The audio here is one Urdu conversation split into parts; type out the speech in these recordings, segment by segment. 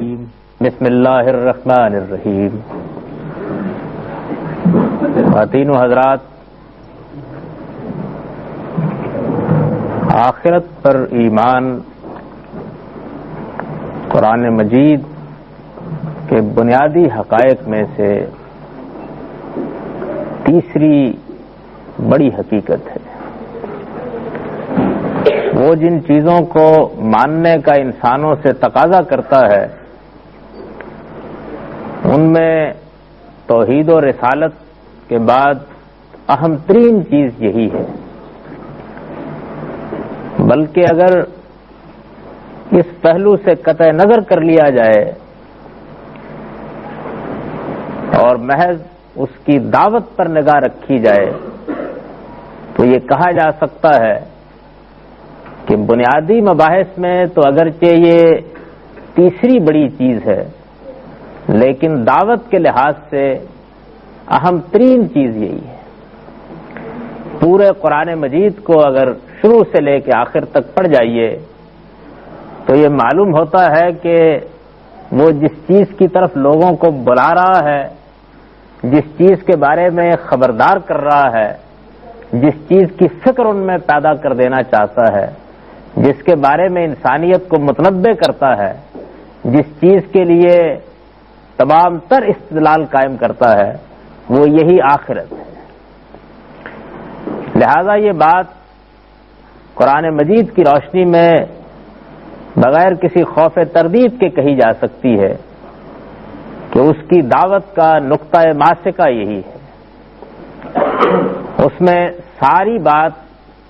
الرجیم بسم اللہ الرحمن الرحیم۔ خواتین و حضرات، آخرت پر ایمان قرآن مجید کے بنیادی حقائق میں سے تیسری بڑی حقیقت ہے۔ وہ جن چیزوں کو ماننے کا انسانوں سے تقاضا کرتا ہے ان میں توحید و رسالت کے بعد اہم ترین چیز یہی ہے، بلکہ اگر اس پہلو سے قطع نظر کر لیا جائے اور محض اس کی دعوت پر نگاہ رکھی جائے تو یہ کہا جا سکتا ہے کہ بنیادی مباحث میں تو اگرچہ یہ تیسری بڑی چیز ہے، لیکن دعوت کے لحاظ سے اہم ترین چیز یہی ہے۔ پورے قرآن مجید کو اگر شروع سے لے کے آخر تک پڑھ جائیے تو یہ معلوم ہوتا ہے کہ وہ جس چیز کی طرف لوگوں کو بلا رہا ہے، جس چیز کے بارے میں خبردار کر رہا ہے، جس چیز کی فکر ان میں پیدا کر دینا چاہتا ہے، جس کے بارے میں انسانیت کو متنبع کرتا ہے، جس چیز کے لیے تمام تر استدلال قائم کرتا ہے، وہ یہی آخرت ہے۔ لہذا یہ بات قرآن مجید کی روشنی میں بغیر کسی خوف تردید کے کہی جا سکتی ہے کہ اس کی دعوت کا نقطۂ ماسکہ یہی ہے۔ اس میں ساری بات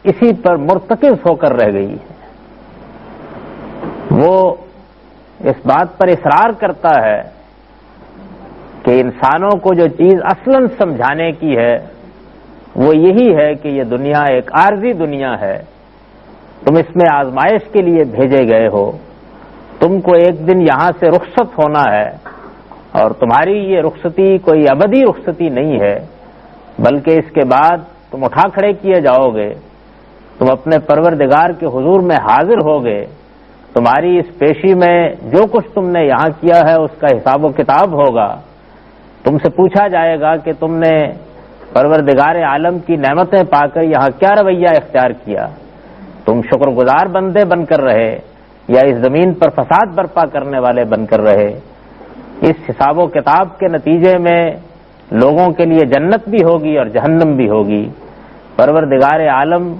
اسی پر مرتکز ہو کر رہ گئی ہے۔ وہ اس بات پر اصرار کرتا ہے کہ انسانوں کو جو چیز اصلاً سمجھانے کی ہے وہ یہی ہے کہ یہ دنیا ایک عارضی دنیا ہے، تم اس میں آزمائش کے لیے بھیجے گئے ہو، تم کو ایک دن یہاں سے رخصت ہونا ہے، اور تمہاری یہ رخصتی کوئی ابدی رخصتی نہیں ہے، بلکہ اس کے بعد تم اٹھا کھڑے کیے جاؤ گے، تم اپنے پروردگار کے حضور میں حاضر ہوگے، تمہاری اس پیشی میں جو کچھ تم نے یہاں کیا ہے اس کا حساب و کتاب ہوگا، تم سے پوچھا جائے گا کہ تم نے پروردگار عالم کی نعمتیں پا کر یہاں کیا رویہ اختیار کیا، تم شکر گزار بندے بن کر رہے یا اس زمین پر فساد برپا کرنے والے بن کر رہے۔ اس حساب و کتاب کے نتیجے میں لوگوں کے لیے جنت بھی ہوگی اور جہنم بھی ہوگی۔ پروردگار عالم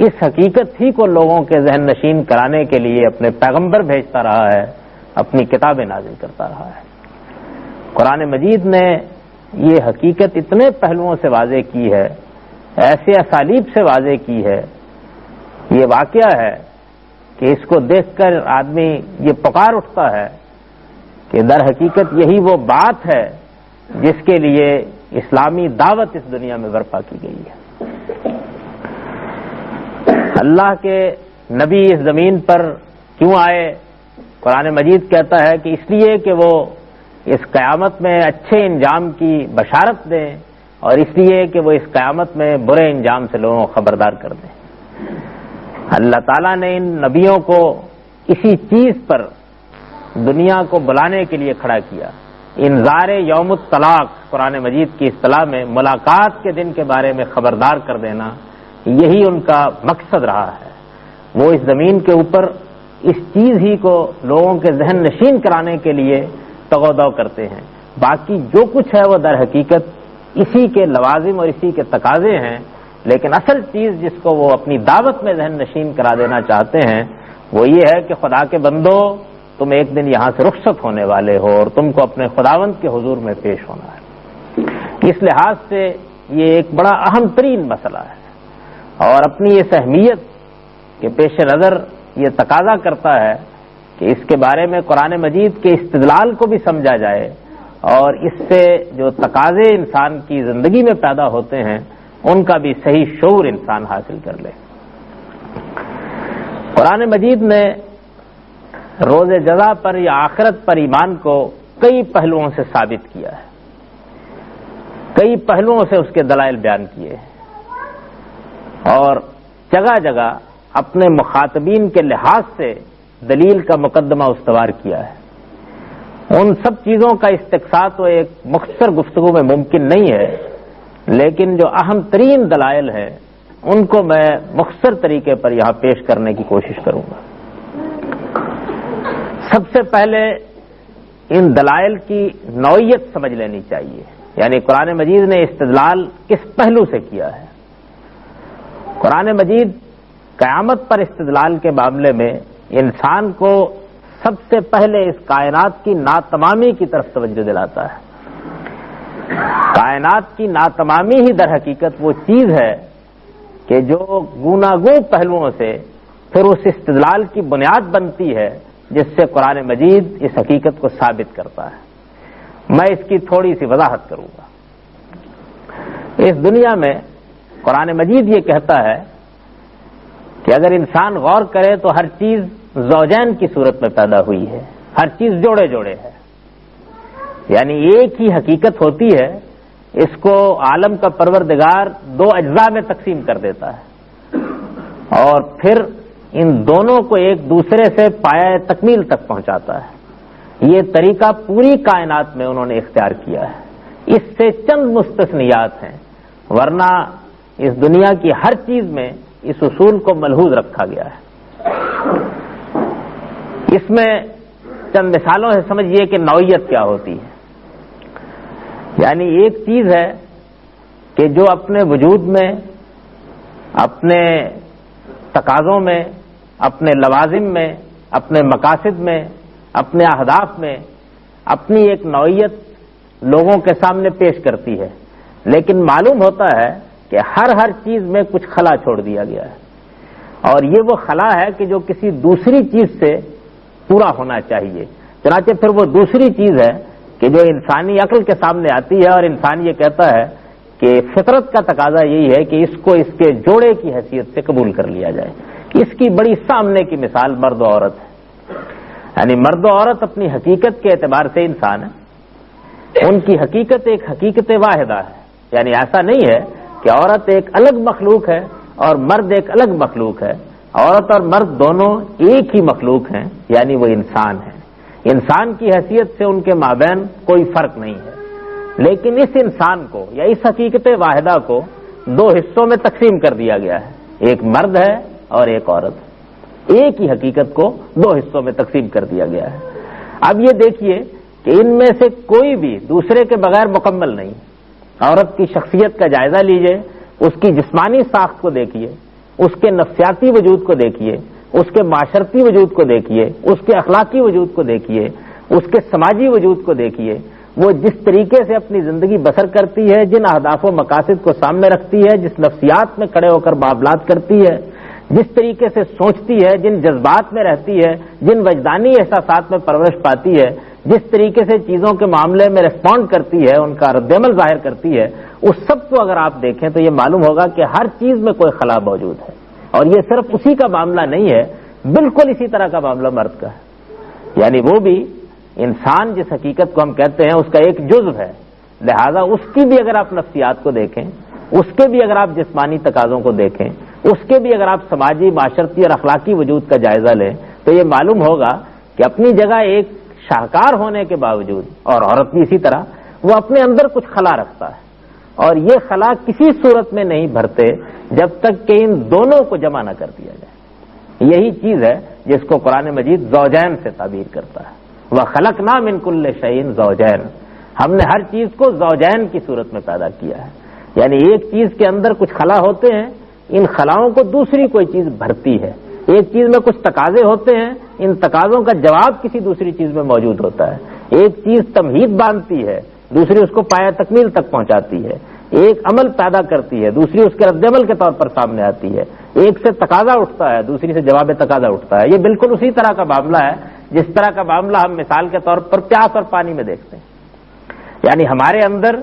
اس حقیقت ہی کو لوگوں کے ذہن نشین کرانے کے لیے اپنے پیغمبر بھیجتا رہا ہے، اپنی کتابیں نازل کرتا رہا ہے۔ قرآن مجید نے یہ حقیقت اتنے پہلوؤں سے واضح کی ہے، ایسے اسالیب سے واضح کی ہے، یہ واقعہ ہے کہ اس کو دیکھ کر آدمی یہ پکار اٹھتا ہے کہ در حقیقت یہی وہ بات ہے جس کے لیے اسلامی دعوت اس دنیا میں برپا کی گئی ہے۔ اللہ کے نبی اس زمین پر کیوں آئے؟ قرآن مجید کہتا ہے کہ اس لیے کہ وہ اس قیامت میں اچھے انجام کی بشارت دیں، اور اس لیے کہ وہ اس قیامت میں برے انجام سے لوگوں کو خبردار کر دیں۔ اللہ تعالیٰ نے ان نبیوں کو اسی چیز پر دنیا کو بلانے کے لیے کھڑا کیا۔ انذار یوم الطلاق قرآن مجید کی اصطلاح میں ملاقات کے دن کے بارے میں خبردار کر دینا، یہی ان کا مقصد رہا ہے۔ وہ اس زمین کے اوپر اس چیز ہی کو لوگوں کے ذہن نشین کرانے کے لیے تغودو کرتے ہیں، باقی جو کچھ ہے وہ در حقیقت اسی کے لوازم اور اسی کے تقاضے ہیں، لیکن اصل چیز جس کو وہ اپنی دعوت میں ذہن نشین کرا دینا چاہتے ہیں وہ یہ ہے کہ خدا کے بندو، تم ایک دن یہاں سے رخصت ہونے والے ہو اور تم کو اپنے خداوند کے حضور میں پیش ہونا ہے۔ اس لحاظ سے یہ ایک بڑا اہم ترین مسئلہ ہے، اور اپنی اس اہمیت کے پیش نظر یہ تقاضا کرتا ہے کہ اس کے بارے میں قرآن مجید کے استدلال کو بھی سمجھا جائے، اور اس سے جو تقاضے انسان کی زندگی میں پیدا ہوتے ہیں ان کا بھی صحیح شعور انسان حاصل کر لے۔ قرآن مجید نے روز جزا پر یا آخرت پر ایمان کو کئی پہلوؤں سے ثابت کیا ہے، کئی پہلوؤں سے اس کے دلائل بیان کیے ہیں، اور جگہ جگہ اپنے مخاطبین کے لحاظ سے دلیل کا مقدمہ استوار کیا ہے۔ ان سب چیزوں کا استقصاء تو ایک مختصر گفتگو میں ممکن نہیں ہے، لیکن جو اہم ترین دلائل ہیں ان کو میں مختصر طریقے پر یہاں پیش کرنے کی کوشش کروں گا۔ سب سے پہلے ان دلائل کی نوعیت سمجھ لینی چاہیے، یعنی قرآن مجید نے استدلال کس پہلو سے کیا ہے۔ قرآن مجید قیامت پر استدلال کے معاملے میں انسان کو سب سے پہلے اس کائنات کی ناتمامی کی طرف توجہ دلاتا ہے۔ کائنات کی ناتمامی ہی در حقیقت وہ چیز ہے کہ جو گوناگوں پہلوؤں سے پھر اس استدلال کی بنیاد بنتی ہے جس سے قرآن مجید اس حقیقت کو ثابت کرتا ہے۔ میں اس کی تھوڑی سی وضاحت کروں گا۔ اس دنیا میں قرآن مجید یہ کہتا ہے کہ اگر انسان غور کرے تو ہر چیز زوجین کی صورت میں پیدا ہوئی ہے، ہر چیز جوڑے جوڑے ہے، یعنی ایک ہی حقیقت ہوتی ہے، اس کو عالم کا پروردگار دو اجزاء میں تقسیم کر دیتا ہے اور پھر ان دونوں کو ایک دوسرے سے پایہ تکمیل تک پہنچاتا ہے۔ یہ طریقہ پوری کائنات میں انہوں نے اختیار کیا ہے۔ اس سے چند مستثنیات ہیں، ورنہ اس دنیا کی ہر چیز میں اس اصول کو ملحوظ رکھا گیا ہے۔ اس میں چند مثالوں سے سمجھیے کہ نوعیت کیا ہوتی ہے۔ یعنی ایک چیز ہے کہ جو اپنے وجود میں، اپنے تقاضوں میں، اپنے لوازم میں، اپنے مقاصد میں، اپنے اہداف میں اپنی ایک نوعیت لوگوں کے سامنے پیش کرتی ہے، لیکن معلوم ہوتا ہے کہ ہر چیز میں کچھ خلا چھوڑ دیا گیا ہے، اور یہ وہ خلا ہے کہ جو کسی دوسری چیز سے پورا ہونا چاہیے۔ چنانچہ پھر وہ دوسری چیز ہے کہ جو انسانی عقل کے سامنے آتی ہے اور انسان یہ کہتا ہے کہ فطرت کا تقاضا یہی ہے کہ اس کو اس کے جوڑے کی حیثیت سے قبول کر لیا جائے۔ اس کی بڑی سامنے کی مثال مرد و عورت ہے، یعنی مرد و عورت اپنی حقیقت کے اعتبار سے انسان ہے، ان کی حقیقت ایک حقیقت واحدہ ہے، یعنی ایسا نہیں ہے کہ عورت ایک الگ مخلوق ہے اور مرد ایک الگ مخلوق ہے۔ عورت اور مرد دونوں ایک ہی مخلوق ہیں، یعنی وہ انسان ہیں۔ انسان کی حیثیت سے ان کے مابین کوئی فرق نہیں ہے، لیکن اس انسان کو یا اس حقیقت واحدہ کو دو حصوں میں تقسیم کر دیا گیا ہے، ایک مرد ہے اور ایک عورت۔ ایک ہی حقیقت کو دو حصوں میں تقسیم کر دیا گیا ہے۔ اب یہ دیکھیے کہ ان میں سے کوئی بھی دوسرے کے بغیر مکمل نہیں۔ عورت کی شخصیت کا جائزہ لیجئے، اس کی جسمانی ساخت کو دیکھیے، اس کے نفسیاتی وجود کو دیکھیے، اس کے معاشرتی وجود کو دیکھیے، اس کے اخلاقی وجود کو دیکھیے، اس کے سماجی وجود کو دیکھیے، وہ جس طریقے سے اپنی زندگی بسر کرتی ہے، جن اہداف و مقاصد کو سامنے رکھتی ہے، جس نفسیات میں کھڑے ہو کر معاملات کرتی ہے، جس طریقے سے سوچتی ہے، جن جذبات میں رہتی ہے، جن وجدانی احساسات میں پرورش پاتی ہے، جس طریقے سے چیزوں کے معاملے میں ریسپونڈ کرتی ہے، ان کا رد عمل ظاہر کرتی ہے، اس سب کو اگر آپ دیکھیں تو یہ معلوم ہوگا کہ ہر چیز میں کوئی خلا موجود ہے۔ اور یہ صرف اسی کا معاملہ نہیں ہے، بالکل اسی طرح کا معاملہ مرد کا ہے، یعنی وہ بھی انسان جس حقیقت کو ہم کہتے ہیں اس کا ایک جزو ہے، لہذا اس کی بھی اگر آپ نفسیات کو دیکھیں، اس کے بھی اگر آپ جسمانی تقاضوں کو دیکھیں، اس کے بھی اگر آپ سماجی، معاشرتی اور اخلاقی وجود کا جائزہ لیں تو یہ معلوم ہوگا کہ اپنی جگہ ایک شاہکار ہونے کے باوجود، اور عورت بھی اسی طرح، وہ اپنے اندر کچھ خلا رکھتا ہے، اور یہ خلا کسی صورت میں نہیں بھرتے جب تک کہ ان دونوں کو جمع نہ کر دیا جائے۔ یہی چیز ہے جس کو قرآن مجید زوجین سے تعبیر کرتا ہے۔ وَخَلَقْنَا مِن كُلِّ شَيْءٍ زَوْجَيْنِ، ہم نے ہر چیز کو زوجین کی صورت میں پیدا کیا ہے، یعنی ایک چیز کے اندر کچھ خلا ہوتے ہیں، ان خلاؤں کو دوسری کوئی چیز بھرتی ہے۔ ایک چیز میں کچھ تقاضے ہوتے ہیں، ان تقاضوں کا جواب کسی دوسری چیز میں موجود ہوتا ہے۔ ایک چیز تمہید باندھتی ہے، دوسری اس کو پایہ تکمیل تک پہنچاتی ہے۔ ایک عمل پیدا کرتی ہے، دوسری اس کے رد عمل کے طور پر سامنے آتی ہے۔ ایک سے تقاضا اٹھتا ہے، دوسری سے جواب تقاضا اٹھتا ہے۔ یہ بالکل اسی طرح کا معاملہ ہے جس طرح کا معاملہ ہم مثال کے طور پر پیاس اور پانی میں دیکھتے ہیں، یعنی ہمارے اندر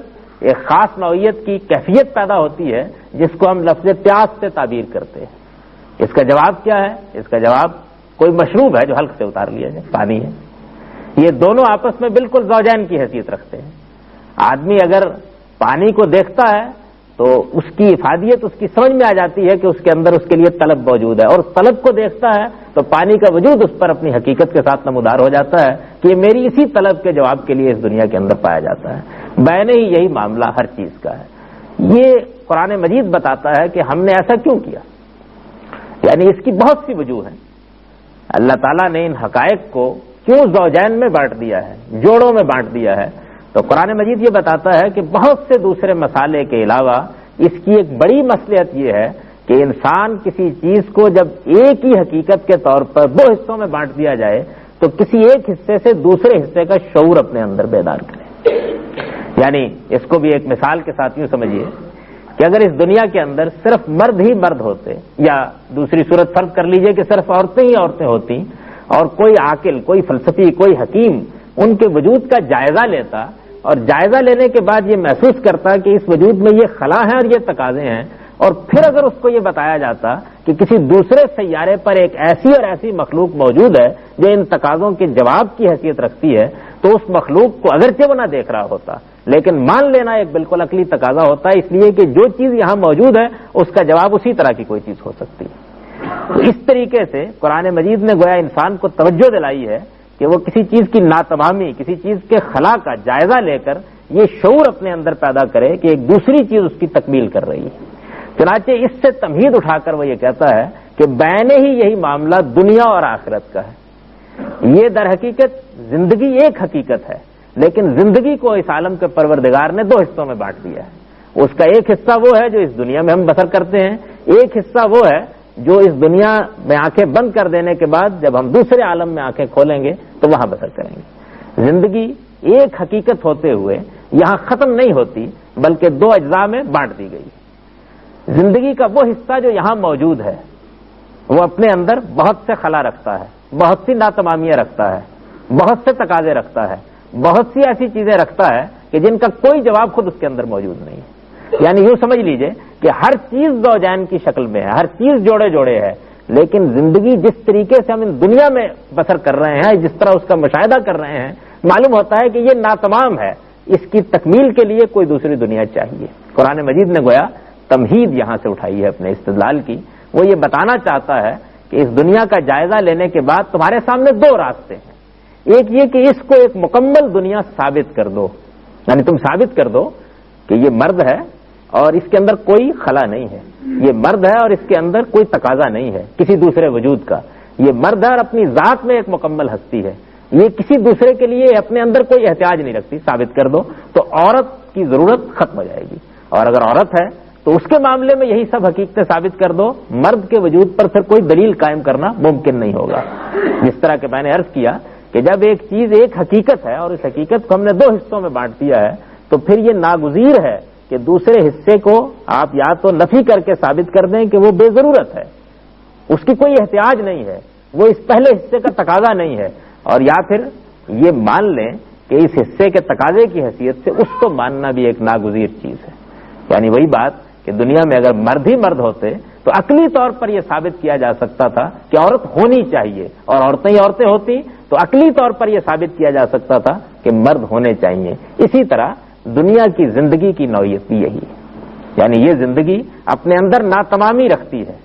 ایک خاص نوعیت کی کیفیت پیدا ہوتی ہے جس کو ہم لفظ پیاس سے تعبیر کرتے ہیں۔ اس کا جواب کیا ہے؟ اس کا جواب کوئی مشروب ہے جو حلق سے اتار لیا جائے، پانی ہے۔ یہ دونوں آپس میں بالکل زوجین کی حیثیت رکھتے ہیں۔ آدمی اگر پانی کو دیکھتا ہے تو اس کی افادیت اس کی سمجھ میں آ جاتی ہے کہ اس کے اندر اس کے لیے طلب موجود ہے، اور طلب کو دیکھتا ہے تو پانی کا وجود اس پر اپنی حقیقت کے ساتھ نمودار ہو جاتا ہے کہ یہ میری اسی طلب کے جواب کے لیے اس دنیا کے اندر پایا جاتا ہے۔ بین ہی یہی معاملہ ہر چیز کا ہے۔ یہ قرآن مجید بتاتا ہے کہ ہم نے ایسا کیوں کیا، یعنی اس کی بہت سی وجوہ ہیں۔ اللہ تعالیٰ نے ان حقائق کو کیوں زوجین میں بانٹ دیا ہے، جوڑوں میں بانٹ دیا ہے، تو قرآن مجید یہ بتاتا ہے کہ بہت سے دوسرے مسالے کے علاوہ اس کی ایک بڑی مصلحت یہ ہے کہ انسان کسی چیز کو جب ایک ہی حقیقت کے طور پر دو حصوں میں بانٹ دیا جائے تو کسی ایک حصے سے دوسرے حصے کا شعور اپنے اندر بیدار کرے۔ یعنی اس کو بھی ایک مثال کے ساتھ یوں سمجھیے کہ اگر اس دنیا کے اندر صرف مرد ہی مرد ہوتے، یا دوسری صورت فرض کر لیجئے کہ صرف عورتیں ہی عورتیں ہوتی، اور کوئی عاقل، کوئی فلسفی، کوئی حکیم ان کے وجود کا جائزہ لیتا اور جائزہ لینے کے بعد یہ محسوس کرتا کہ اس وجود میں یہ خلا ہے اور یہ تقاضے ہیں، اور پھر اگر اس کو یہ بتایا جاتا کہ کسی دوسرے سیارے پر ایک ایسی اور ایسی مخلوق موجود ہے جو ان تقاضوں کے جواب کی حیثیت رکھتی ہے، تو اس مخلوق کو اگرچہ وہ نہ دیکھ رہا ہوتا لیکن مان لینا ایک بالکل عقلی تقاضا ہوتا ہے، اس لیے کہ جو چیز یہاں موجود ہے اس کا جواب اسی طرح کی کوئی چیز ہو سکتی ہے۔ تو اس طریقے سے قرآن مجید نے گویا انسان کو توجہ دلائی ہے کہ وہ کسی چیز کی ناتمامی، کسی چیز کے خلا کا جائزہ لے کر یہ شعور اپنے اندر پیدا کرے کہ ایک دوسری چیز اس کی تکمیل کر رہی ہے۔ چنانچہ اس سے تمہید اٹھا کر وہ یہ کہتا ہے کہ بین ہی یہی معاملہ دنیا اور آخرت کا ہے۔ یہ در حقیقت زندگی ایک حقیقت ہے، لیکن زندگی کو اس عالم کے پروردگار نے دو حصوں میں بانٹ دیا ہے۔ اس کا ایک حصہ وہ ہے جو اس دنیا میں ہم بسر کرتے ہیں، ایک حصہ وہ ہے جو اس دنیا میں آنکھیں بند کر دینے کے بعد جب ہم دوسرے عالم میں آنکھیں کھولیں گے تو وہاں بسر کریں گے۔ زندگی ایک حقیقت ہوتے ہوئے یہاں ختم نہیں ہوتی بلکہ دو اجزاء میں بانٹ دی گئی۔ زندگی کا وہ حصہ جو یہاں موجود ہے وہ اپنے اندر بہت سے خلا رکھتا ہے، بہت سی ناتمامیاں رکھتا ہے، بہت سے تقاضے رکھتا ہے، بہت سی ایسی چیزیں رکھتا ہے کہ جن کا کوئی جواب خود اس کے اندر موجود نہیں ہے۔ یعنی یوں سمجھ لیجئے کہ ہر چیز زوجین کی شکل میں ہے، ہر چیز جوڑے جوڑے ہے، لیکن زندگی جس طریقے سے ہم ان دنیا میں بسر کر رہے ہیں، جس طرح اس کا مشاہدہ کر رہے ہیں، معلوم ہوتا ہے کہ یہ ناتمام ہے، اس کی تکمیل کے لیے کوئی دوسری دنیا چاہیے۔ قرآن مجید نے گویا تمہید یہاں سے اٹھائی ہے اپنے استدلال کی۔ وہ یہ بتانا چاہتا ہے کہ اس دنیا کا جائزہ لینے کے بعد تمہارے سامنے دو راستے ہیں۔ ایک یہ کہ اس کو ایک مکمل دنیا ثابت کر دو، یعنی تم ثابت کر دو کہ یہ مرد ہے اور اس کے اندر کوئی خلا نہیں ہے، یہ مرد ہے اور اس کے اندر کوئی تقاضا نہیں ہے کسی دوسرے وجود کا، یہ مرد ہے اور اپنی ذات میں ایک مکمل ہستی ہے، یہ کسی دوسرے کے لیے اپنے اندر کوئی احتیاج نہیں رکھتی، ثابت کر دو تو عورت کی ضرورت ختم ہو جائے گی۔ اور اگر عورت ہے تو اس کے معاملے میں یہی سب حقیقتیں ثابت کر دو، مرد کے وجود پر پھر کوئی دلیل قائم کرنا ممکن نہیں ہوگا۔ جس طرح کہ میں نے عرض کیا کہ جب ایک چیز ایک حقیقت ہے اور اس حقیقت کو ہم نے دو حصوں میں بانٹ دیا ہے تو پھر یہ ناگزیر ہے کہ دوسرے حصے کو آپ یا تو نفی کر کے ثابت کر دیں کہ وہ بے ضرورت ہے، اس کی کوئی احتیاج نہیں ہے، وہ اس پہلے حصے کا تقاضا نہیں ہے، اور یا پھر یہ مان لیں کہ اس حصے کے تقاضے کی حیثیت سے اس کو ماننا بھی ایک ناگزیر چیز ہے۔ یعنی وہی بات کہ دنیا میں اگر مرد ہی مرد ہوتے تو عقلی طور پر یہ ثابت کیا جا سکتا تھا کہ عورت ہونی چاہیے، اور عورتیں ہی عورتیں ہوتی تو عقلی طور پر یہ ثابت کیا جا سکتا تھا کہ مرد ہونے چاہیے۔ اسی طرح دنیا کی زندگی کی نوعیت بھی یہی ہے، یعنی یہ زندگی اپنے اندر ناتمامی رکھتی ہے،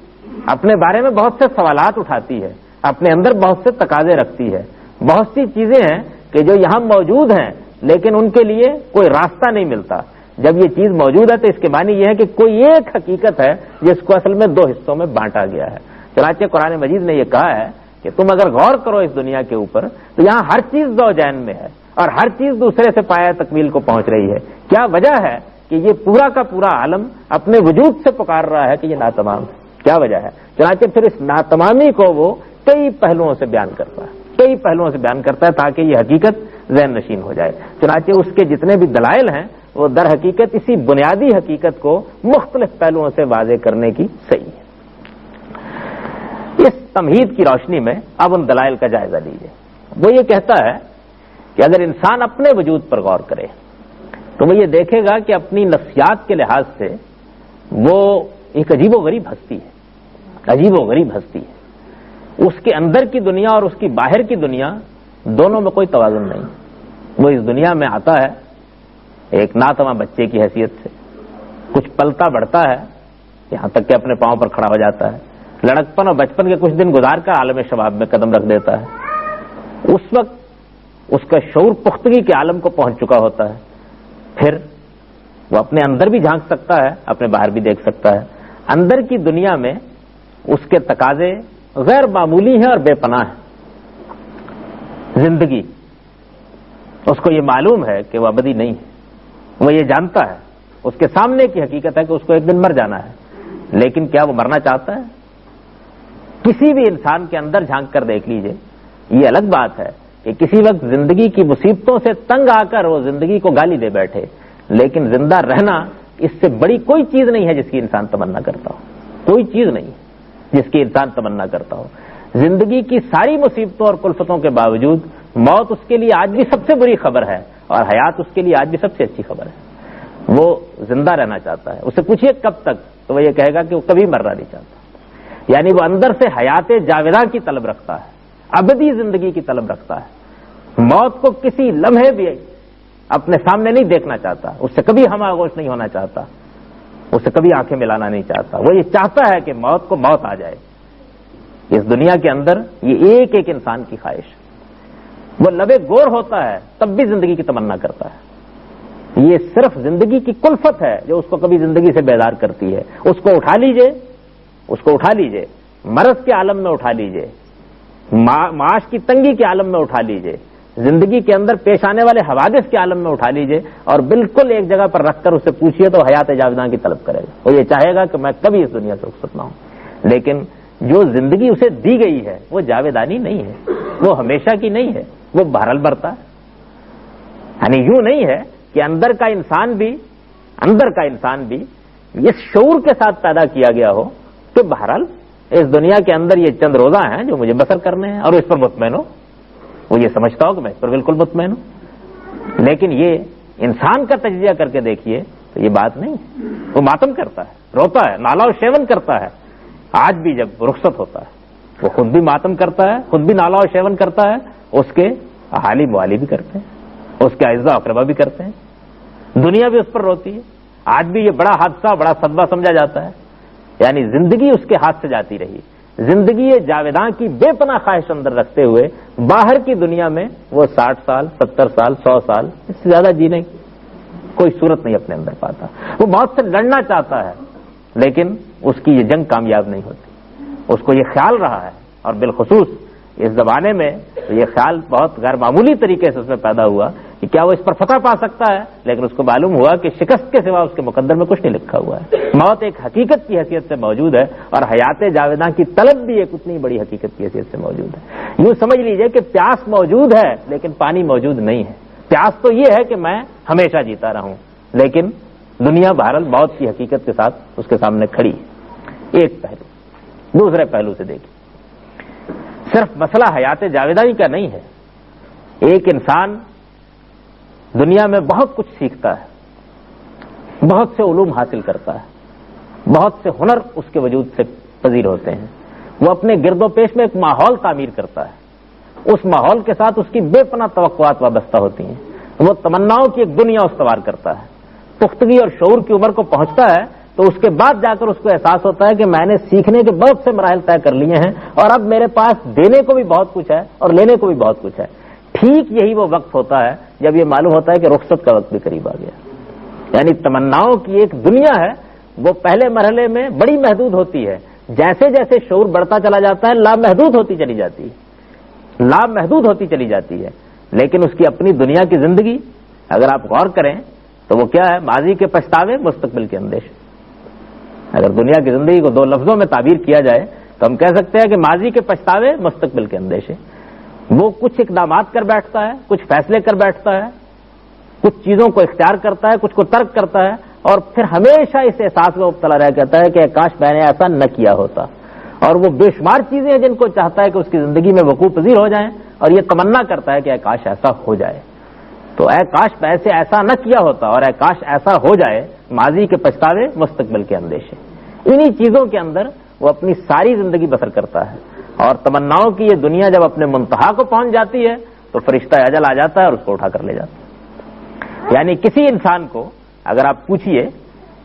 اپنے بارے میں بہت سے سوالات اٹھاتی ہے، اپنے اندر بہت سے تقاضے رکھتی ہے، بہت سی چیزیں ہیں کہ جو یہاں موجود ہیں لیکن ان کے لیے کوئی راستہ نہیں ملتا۔ جب یہ چیز موجود ہے تو اس کے معنی یہ ہے کہ کوئی ایک حقیقت ہے جس کو اصل میں دو حصوں میں بانٹا گیا ہے۔ چنانچہ قرآن مجید نے یہ کہا ہے کہ تم اگر غور کرو اس دنیا کے اوپر تو یہاں ہر چیز زوجین میں ہے اور ہر چیز دوسرے سے پایہ تکمیل کو پہنچ رہی ہے۔ کیا وجہ ہے کہ یہ پورا کا پورا عالم اپنے وجود سے پکار رہا ہے کہ یہ ناتمام ہے؟ کیا وجہ ہے؟ چنانچہ پھر اس ناتمامی کو وہ کئی پہلوؤں سے بیان کرتا ہے، کئی پہلوؤں سے بیان کرتا ہے تاکہ یہ حقیقت ذہن نشین ہو جائے۔ چنانچہ اس کے جتنے بھی دلائل ہیں وہ در حقیقت اسی بنیادی حقیقت کو مختلف پہلوؤں سے واضح کرنے کی صحیح ہے۔ اس تمہید کی روشنی میں اب ان دلائل کا جائزہ لیجیے۔ وہ یہ کہتا ہے کہ اگر انسان اپنے وجود پر غور کرے تو وہ یہ دیکھے گا کہ اپنی نفسیات کے لحاظ سے وہ ایک عجیب و غریب ہستی ہے، عجیب و غریب ہستی ہے۔ اس کے اندر کی دنیا اور اس کی باہر کی دنیا دونوں میں کوئی توازن نہیں۔ وہ اس دنیا میں آتا ہے ایک ناتواں بچے کی حیثیت سے، کچھ پلتا بڑھتا ہے یہاں تک کہ اپنے پاؤں پر کھڑا ہو جاتا ہے، لڑکپن اور بچپن کے کچھ دن گزار کر عالم شباب میں قدم رکھ دیتا ہے. اس وقت اس کا شعور پختگی کے عالم کو پہنچ چکا ہوتا ہے. پھر وہ اپنے اندر بھی جھانک سکتا ہے, اپنے باہر بھی دیکھ سکتا ہے. اندر کی دنیا میں اس کے تقاضے غیر معمولی ہیں اور بے پناہ ہیں. زندگی, اس کو یہ معلوم ہے کہ وہ ابدی نہیں ہے, وہ یہ جانتا ہے, اس کے سامنے کی حقیقت ہے کہ اس کو ایک دن مر جانا ہے. لیکن کیا وہ مرنا چاہتا ہے؟ کسی بھی انسان کے اندر جھانک کر دیکھ لیجئے. یہ الگ بات ہے کہ کسی وقت زندگی کی مصیبتوں سے تنگ آ کر وہ زندگی کو گالی دے بیٹھے, لیکن زندہ رہنا اس سے بڑی کوئی چیز نہیں ہے جس کی انسان تمنا کرتا ہو. کوئی چیز نہیں جس کی انسان تمنا کرتا ہو. زندگی کی ساری مصیبتوں اور کلفتوں کے باوجود موت اس کے لیے آج بھی سب سے بری خبر ہے, اور حیات اس کے لیے آج بھی سب سے اچھی خبر ہے. وہ زندہ رہنا چاہتا ہے. اسے پوچھئے کب تک, تو وہ یہ کہے گا کہ وہ کبھی مرنا نہیں چاہتا. یعنی وہ اندر سے حیات جاویداں کی طلب رکھتا ہے, ابدی زندگی کی طلب رکھتا ہے. موت کو کسی لمحے بھی اپنے سامنے نہیں دیکھنا چاہتا, اس سے کبھی ہم آغوش نہیں ہونا چاہتا, اس سے کبھی آنکھیں ملانا نہیں چاہتا. وہ یہ چاہتا ہے کہ موت کو موت آ جائے. اس دنیا کے اندر یہ ایک ایک انسان کی خواہش. وہ لبے گور ہوتا ہے تب بھی زندگی کی تمنا کرتا ہے. یہ صرف زندگی کی کلفت ہے جو اس کو کبھی زندگی سے بیدار کرتی ہے. اس کو اٹھا لیجئے, اس کو اٹھا لیجئے, مرض کے عالم میں اٹھا لیجئے, معاش کی تنگی کے عالم میں اٹھا لیجئے, زندگی کے اندر پیش آنے والے حوادث کے عالم میں اٹھا لیجئے, اور بالکل ایک جگہ پر رکھ کر اسے پوچھئے تو حیات جاویداں کی طلب کرے گا. وہ یہ چاہے گا کہ میں کبھی اس دنیا سے رخصت نہ ہوں. لیکن جو زندگی اسے دی گئی ہے وہ جاویدانی نہیں ہے, وہ ہمیشہ کی نہیں ہے, وہ بہرحال برتا ہے. یعنی یوں نہیں ہے کہ اندر کا انسان بھی اس شعور کے ساتھ پیدا کیا گیا ہو کہ بہرحال اس دنیا کے اندر یہ چند روزہ ہیں جو مجھے بسر کرنے ہیں اور اس پر مطمئن ہو. وہ یہ سمجھتا ہو کہ میں اس پر بالکل مطمئن ہوں. لیکن یہ انسان کا تجزیہ کر کے دیکھیے تو یہ بات نہیں ہے. وہ ماتم کرتا ہے, روتا ہے, نالا و شیون کرتا ہے. آج بھی جب رخصت ہوتا ہے وہ خود بھی ماتم کرتا ہے, خود بھی نالا و شیون کرتا ہے, اس کے اہالی موالی بھی کرتے ہیں, اس کے اعزاء اقربا بھی کرتے ہیں, دنیا بھی اس پر روتی ہے. آج بھی یہ بڑا حادثہ, بڑا صدمہ سمجھا جاتا ہے. یعنی زندگی اس کے ہاتھ سے جاتی رہی. زندگی جاویداں کی بے پناہ خواہش اندر رکھتے ہوئے باہر کی دنیا میں وہ 60 سال 70 سال 100 سال اس سے زیادہ جینے کی کوئی صورت نہیں اپنے اندر پاتا. وہ موت سے لڑنا چاہتا ہے لیکن اس کی یہ جنگ کامیاب نہیں ہوتی. اس کو یہ خیال رہا ہے, اور بالخصوص اس زمانے میں یہ خیال بہت غیر معمولی طریقے سے اس میں پیدا ہوا کہ کیا وہ اس پر فتح پا سکتا ہے, لیکن اس کو معلوم ہوا کہ شکست کے سوا اس کے مقدر میں کچھ نہیں لکھا ہوا ہے. موت ایک حقیقت کی حیثیت سے موجود ہے, اور حیات جاویداں کی طلب بھی ایک اتنی بڑی حقیقت کی حیثیت سے موجود ہے. یوں سمجھ لیجئے کہ پیاس موجود ہے لیکن پانی موجود نہیں ہے. پیاس تو یہ ہے کہ میں ہمیشہ جیتا رہوں, لیکن دنیا بہرحال موت کی حقیقت کے ساتھ اس کے سامنے کھڑی ہے. ایک پہلو. دوسرے پہلو سے دیکھیں, صرف مسئلہ حیات جاویدانی کا نہیں ہے. ایک انسان دنیا میں بہت کچھ سیکھتا ہے, بہت سے علوم حاصل کرتا ہے, بہت سے ہنر اس کے وجود سے پذیر ہوتے ہیں. وہ اپنے گرد و پیش میں ایک ماحول تعمیر کرتا ہے. اس ماحول کے ساتھ اس کی بے پناہ توقعات وابستہ ہوتی ہیں. وہ تمناؤں کی ایک دنیا استوار کرتا ہے. پختگی اور شعور کی عمر کو پہنچتا ہے تو اس کے بعد جا کر اس کو احساس ہوتا ہے کہ میں نے سیکھنے کے بہت سے مراحل طے کر لیے ہیں, اور اب میرے پاس دینے کو بھی بہت کچھ ہے اور لینے کو بھی بہت کچھ ہے. ٹھیک یہی وہ وقت ہوتا ہے جب یہ معلوم ہوتا ہے کہ رخصت کا وقت بھی قریب آ گیا. یعنی تمناؤں کی ایک دنیا ہے, وہ پہلے مرحلے میں بڑی محدود ہوتی ہے. جیسے جیسے شعور بڑھتا چلا جاتا ہے لامحدود ہوتی چلی جاتی ہے, لامحدود ہوتی چلی جاتی ہے. لیکن اس کی اپنی دنیا کی زندگی اگر آپ غور کریں تو وہ کیا ہے؟ ماضی کے پچھتاوے, مستقبل کے اندیشے. اگر دنیا کی زندگی کو 2 لفظوں میں تعبیر کیا جائے تو ہم کہہ سکتے ہیں کہ ماضی کے پچھتاوے, مستقبل کے اندیشے. وہ کچھ اقدامات کر بیٹھتا ہے, کچھ فیصلے کر بیٹھتا ہے, کچھ چیزوں کو اختیار کرتا ہے, کچھ کو ترک کرتا ہے, اور پھر ہمیشہ اس احساس میں مبتلا رہ کہتا ہے کہ کاش میں نے ایسا نہ کیا ہوتا. اور وہ بے شمار چیزیں ہیں جن کو چاہتا ہے کہ اس کی زندگی میں وقوع پذیر ہو جائیں, اور یہ تمنا کرتا ہے کہ کاش ایسا ہو جائے. تو اے کاش میں ایسے ایسا نہ کیا ہوتا, اور اے کاش ایسا ہو جائے. ماضی کے پچھتاوے, مستقبل کے اندیشے. انہی چیزوں کے اندر وہ اپنی ساری زندگی بسر کرتا ہے. اور تمناؤں کی یہ دنیا جب اپنے منتہا کو پہنچ جاتی ہے تو فرشتہ اجل آ جاتا ہے اور اس کو اٹھا کر لے جاتا ہے. یعنی کسی انسان کو اگر آپ پوچھئے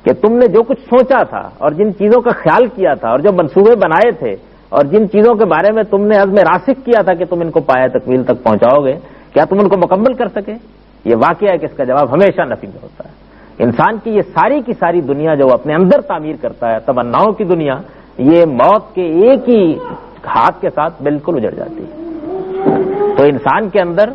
کہ تم نے جو کچھ سوچا تھا اور جن چیزوں کا خیال کیا تھا اور جو منصوبے بنائے تھے اور جن چیزوں کے بارے میں تم نے عزم راسخ کیا تھا کہ تم ان کو پایہ تکمیل تک پہنچاؤ گے، کیا تم ان کو مکمل کر سکے؟ یہ واقعہ ہے کہ اس کا جواب ہمیشہ نفی میں ہوتا ہے۔ انسان کی یہ ساری کی ساری دنیا جو اپنے اندر تعمیر کرتا ہے، تمناؤں کی دنیا، یہ موت کے ایک ہی ہاتھ کے ساتھ بالکل اجڑ جاتی ہے۔ تو انسان کے اندر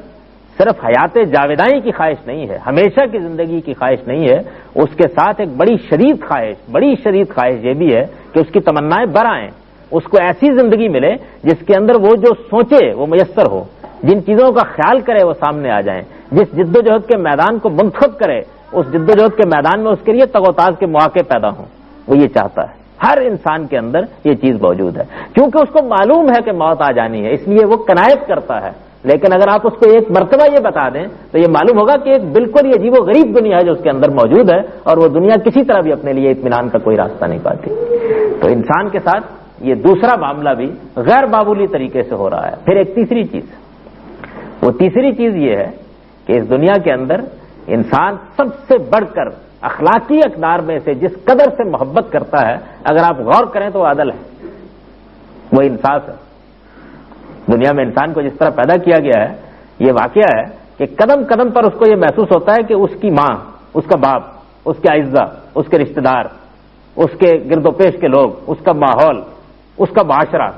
صرف حیات جاویدانی کی خواہش نہیں ہے، ہمیشہ کی زندگی کی خواہش نہیں ہے، اس کے ساتھ ایک بڑی شدید خواہش یہ بھی ہے کہ اس کی تمنائیں برآئیں، اس کو ایسی زندگی ملے جس کے اندر وہ جو سوچے وہ میسر ہو، جن چیزوں کا خیال کرے وہ سامنے آ جائیں، جس جد و جہد کے میدان کو منتخب کرے اس جد و جہد کے میدان میں اس کے لیے تگ و تاز کے مواقع پیدا ہوں، وہ یہ چاہتا ہے۔ ہر انسان کے اندر یہ چیز موجود ہے، کیونکہ اس کو معلوم ہے کہ موت آ جانی ہے، اس لیے وہ کنایت کرتا ہے۔ لیکن اگر آپ اس کو ایک مرتبہ یہ بتا دیں تو یہ معلوم ہوگا کہ ایک بالکل یہ عجیب و غریب دنیا ہے جو اس کے اندر موجود ہے، اور وہ دنیا کسی طرح بھی اپنے لیے اطمینان کا کوئی راستہ نہیں پاتی۔ تو انسان کے ساتھ یہ دوسرا معاملہ بھی غیر معمولی طریقے سے ہو رہا ہے۔ پھر ایک تیسری چیز یہ ہے کہ اس دنیا کے اندر انسان سب سے بڑھ کر اخلاقی اقدار میں سے جس قدر سے محبت کرتا ہے، اگر آپ غور کریں تو وہ عدل ہے، وہ انصاف ہے۔ دنیا میں انسان کو جس طرح پیدا کیا گیا ہے، یہ واقعہ ہے کہ قدم قدم پر اس کو یہ محسوس ہوتا ہے کہ اس کی ماں، اس کا باپ، اس کے اعزا، اس کے رشتہ دار، اس کے گرد و پیش کے لوگ، اس کا ماحول، اس کا معاشرہ،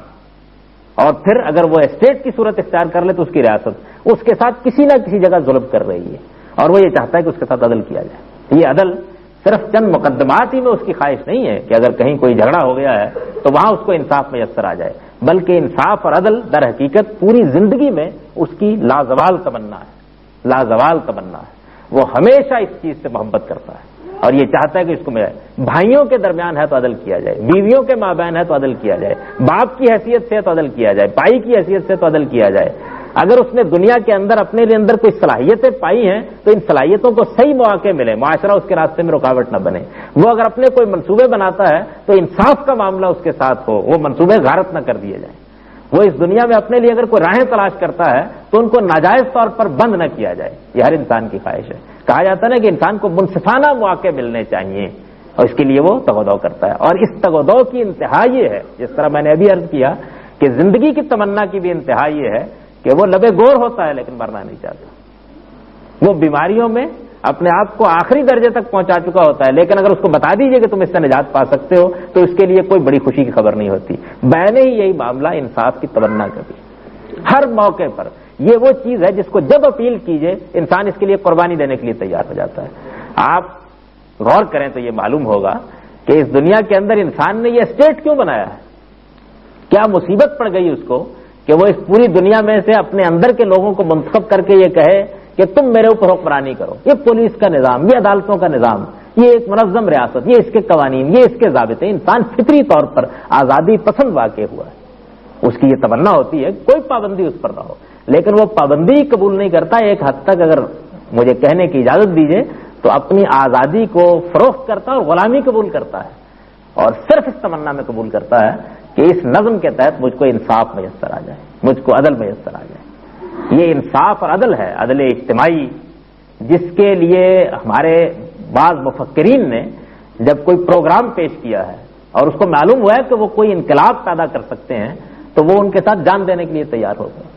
اور پھر اگر وہ اسٹیٹ کی صورت اختیار کر لے تو اس کی ریاست، اس کے ساتھ کسی نہ کسی جگہ ظلم کر رہی ہے، اور وہ یہ چاہتا ہے کہ اس کے ساتھ عدل کیا جائے۔ یہ عدل صرف چند مقدمات ہی میں اس کی خواہش نہیں ہے کہ اگر کہیں کوئی جھگڑا ہو گیا ہے تو وہاں اس کو انصاف میسر آ جائے، بلکہ انصاف اور عدل در حقیقت پوری زندگی میں اس کی لازوال تمنا ہے۔ وہ ہمیشہ اس چیز سے محبت کرتا ہے اور یہ چاہتا ہے کہ اس کو ملے۔ بھائیوں کے درمیان ہے تو عدل کیا جائے، بیویوں کے مابین ہے تو عدل کیا جائے، باپ کی حیثیت سے تو عدل کیا جائے، بھائی کی حیثیت سے تو عدل کیا جائے۔ اگر اس نے دنیا کے اندر اپنے لیے اندر کوئی صلاحیتیں پائی ہیں تو ان صلاحیتوں کو صحیح مواقع ملے، معاشرہ اس کے راستے میں رکاوٹ نہ بنے۔ وہ اگر اپنے کوئی منصوبے بناتا ہے تو انصاف کا معاملہ اس کے ساتھ ہو، وہ منصوبے غارت نہ کر دیے جائیں۔ وہ اس دنیا میں اپنے لیے اگر کوئی راہیں تلاش کرتا ہے تو ان کو ناجائز طور پر بند نہ کیا جائے، یہ ہر انسان کی خواہش ہے۔ کہا جاتا ہے نا کہ انسان کو منصفانہ مواقع ملنے چاہیے، اور اس کے لیے وہ تگ و دو کرتا ہے۔ اور اس تگ و دو کی انتہا یہ ہے، جس طرح میں نے ابھی عرض کیا کہ زندگی کی تمنا کی بھی انتہا یہ ہے کہ وہ لبے گور ہوتا ہے لیکن مرنا نہیں چاہتا۔ وہ بیماریوں میں اپنے آپ کو آخری درجے تک پہنچا چکا ہوتا ہے، لیکن اگر اس کو بتا دیجئے کہ تم اس سے نجات پا سکتے ہو تو اس کے لیے کوئی بڑی خوشی کی خبر نہیں ہوتی۔ بین ہی یہی معاملہ انصاف کی تمنا کا بھی، ہر موقع پر یہ وہ چیز ہے جس کو جب اپیل کیجئے انسان اس کے لیے قربانی دینے کے لیے تیار ہو جاتا ہے۔ آپ غور کریں تو یہ معلوم ہوگا کہ اس دنیا کے اندر انسان نے یہ اسٹیٹ کیوں بنایا ہے، کیا مصیبت پڑ گئی اس کو کہ وہ اس پوری دنیا میں سے اپنے اندر کے لوگوں کو منتخب کر کے یہ کہے کہ تم میرے اوپر حکمرانی کرو۔ یہ پولیس کا نظام، یہ عدالتوں کا نظام، یہ ایک منظم ریاست، یہ اس کے قوانین، یہ اس کے ضابطے۔ انسان فطری طور پر آزادی پسند واقع ہوا ہے، اس کی یہ تمنا ہوتی ہے کوئی پابندی اس پر نہ ہو، لیکن وہ پابندی قبول نہیں کرتا۔ ایک حد تک اگر مجھے کہنے کی اجازت دیجیے تو اپنی آزادی کو فروخت کرتا ہے اور غلامی قبول کرتا ہے، اور صرف اس تمنا میں قبول کرتا ہے کہ اس نظم کے تحت مجھ کو انصاف میسر آ جائے، مجھ کو عدل میسر آ جائے۔ یہ انصاف اور عدل ہے، عدل اجتماعی، جس کے لیے ہمارے بعض مفکرین نے جب کوئی پروگرام پیش کیا ہے اور اس کو معلوم ہوا ہے کہ وہ کوئی انقلاب پیدا کر سکتے ہیں تو وہ ان کے ساتھ جان دینے کے لیے تیار ہو گئے۔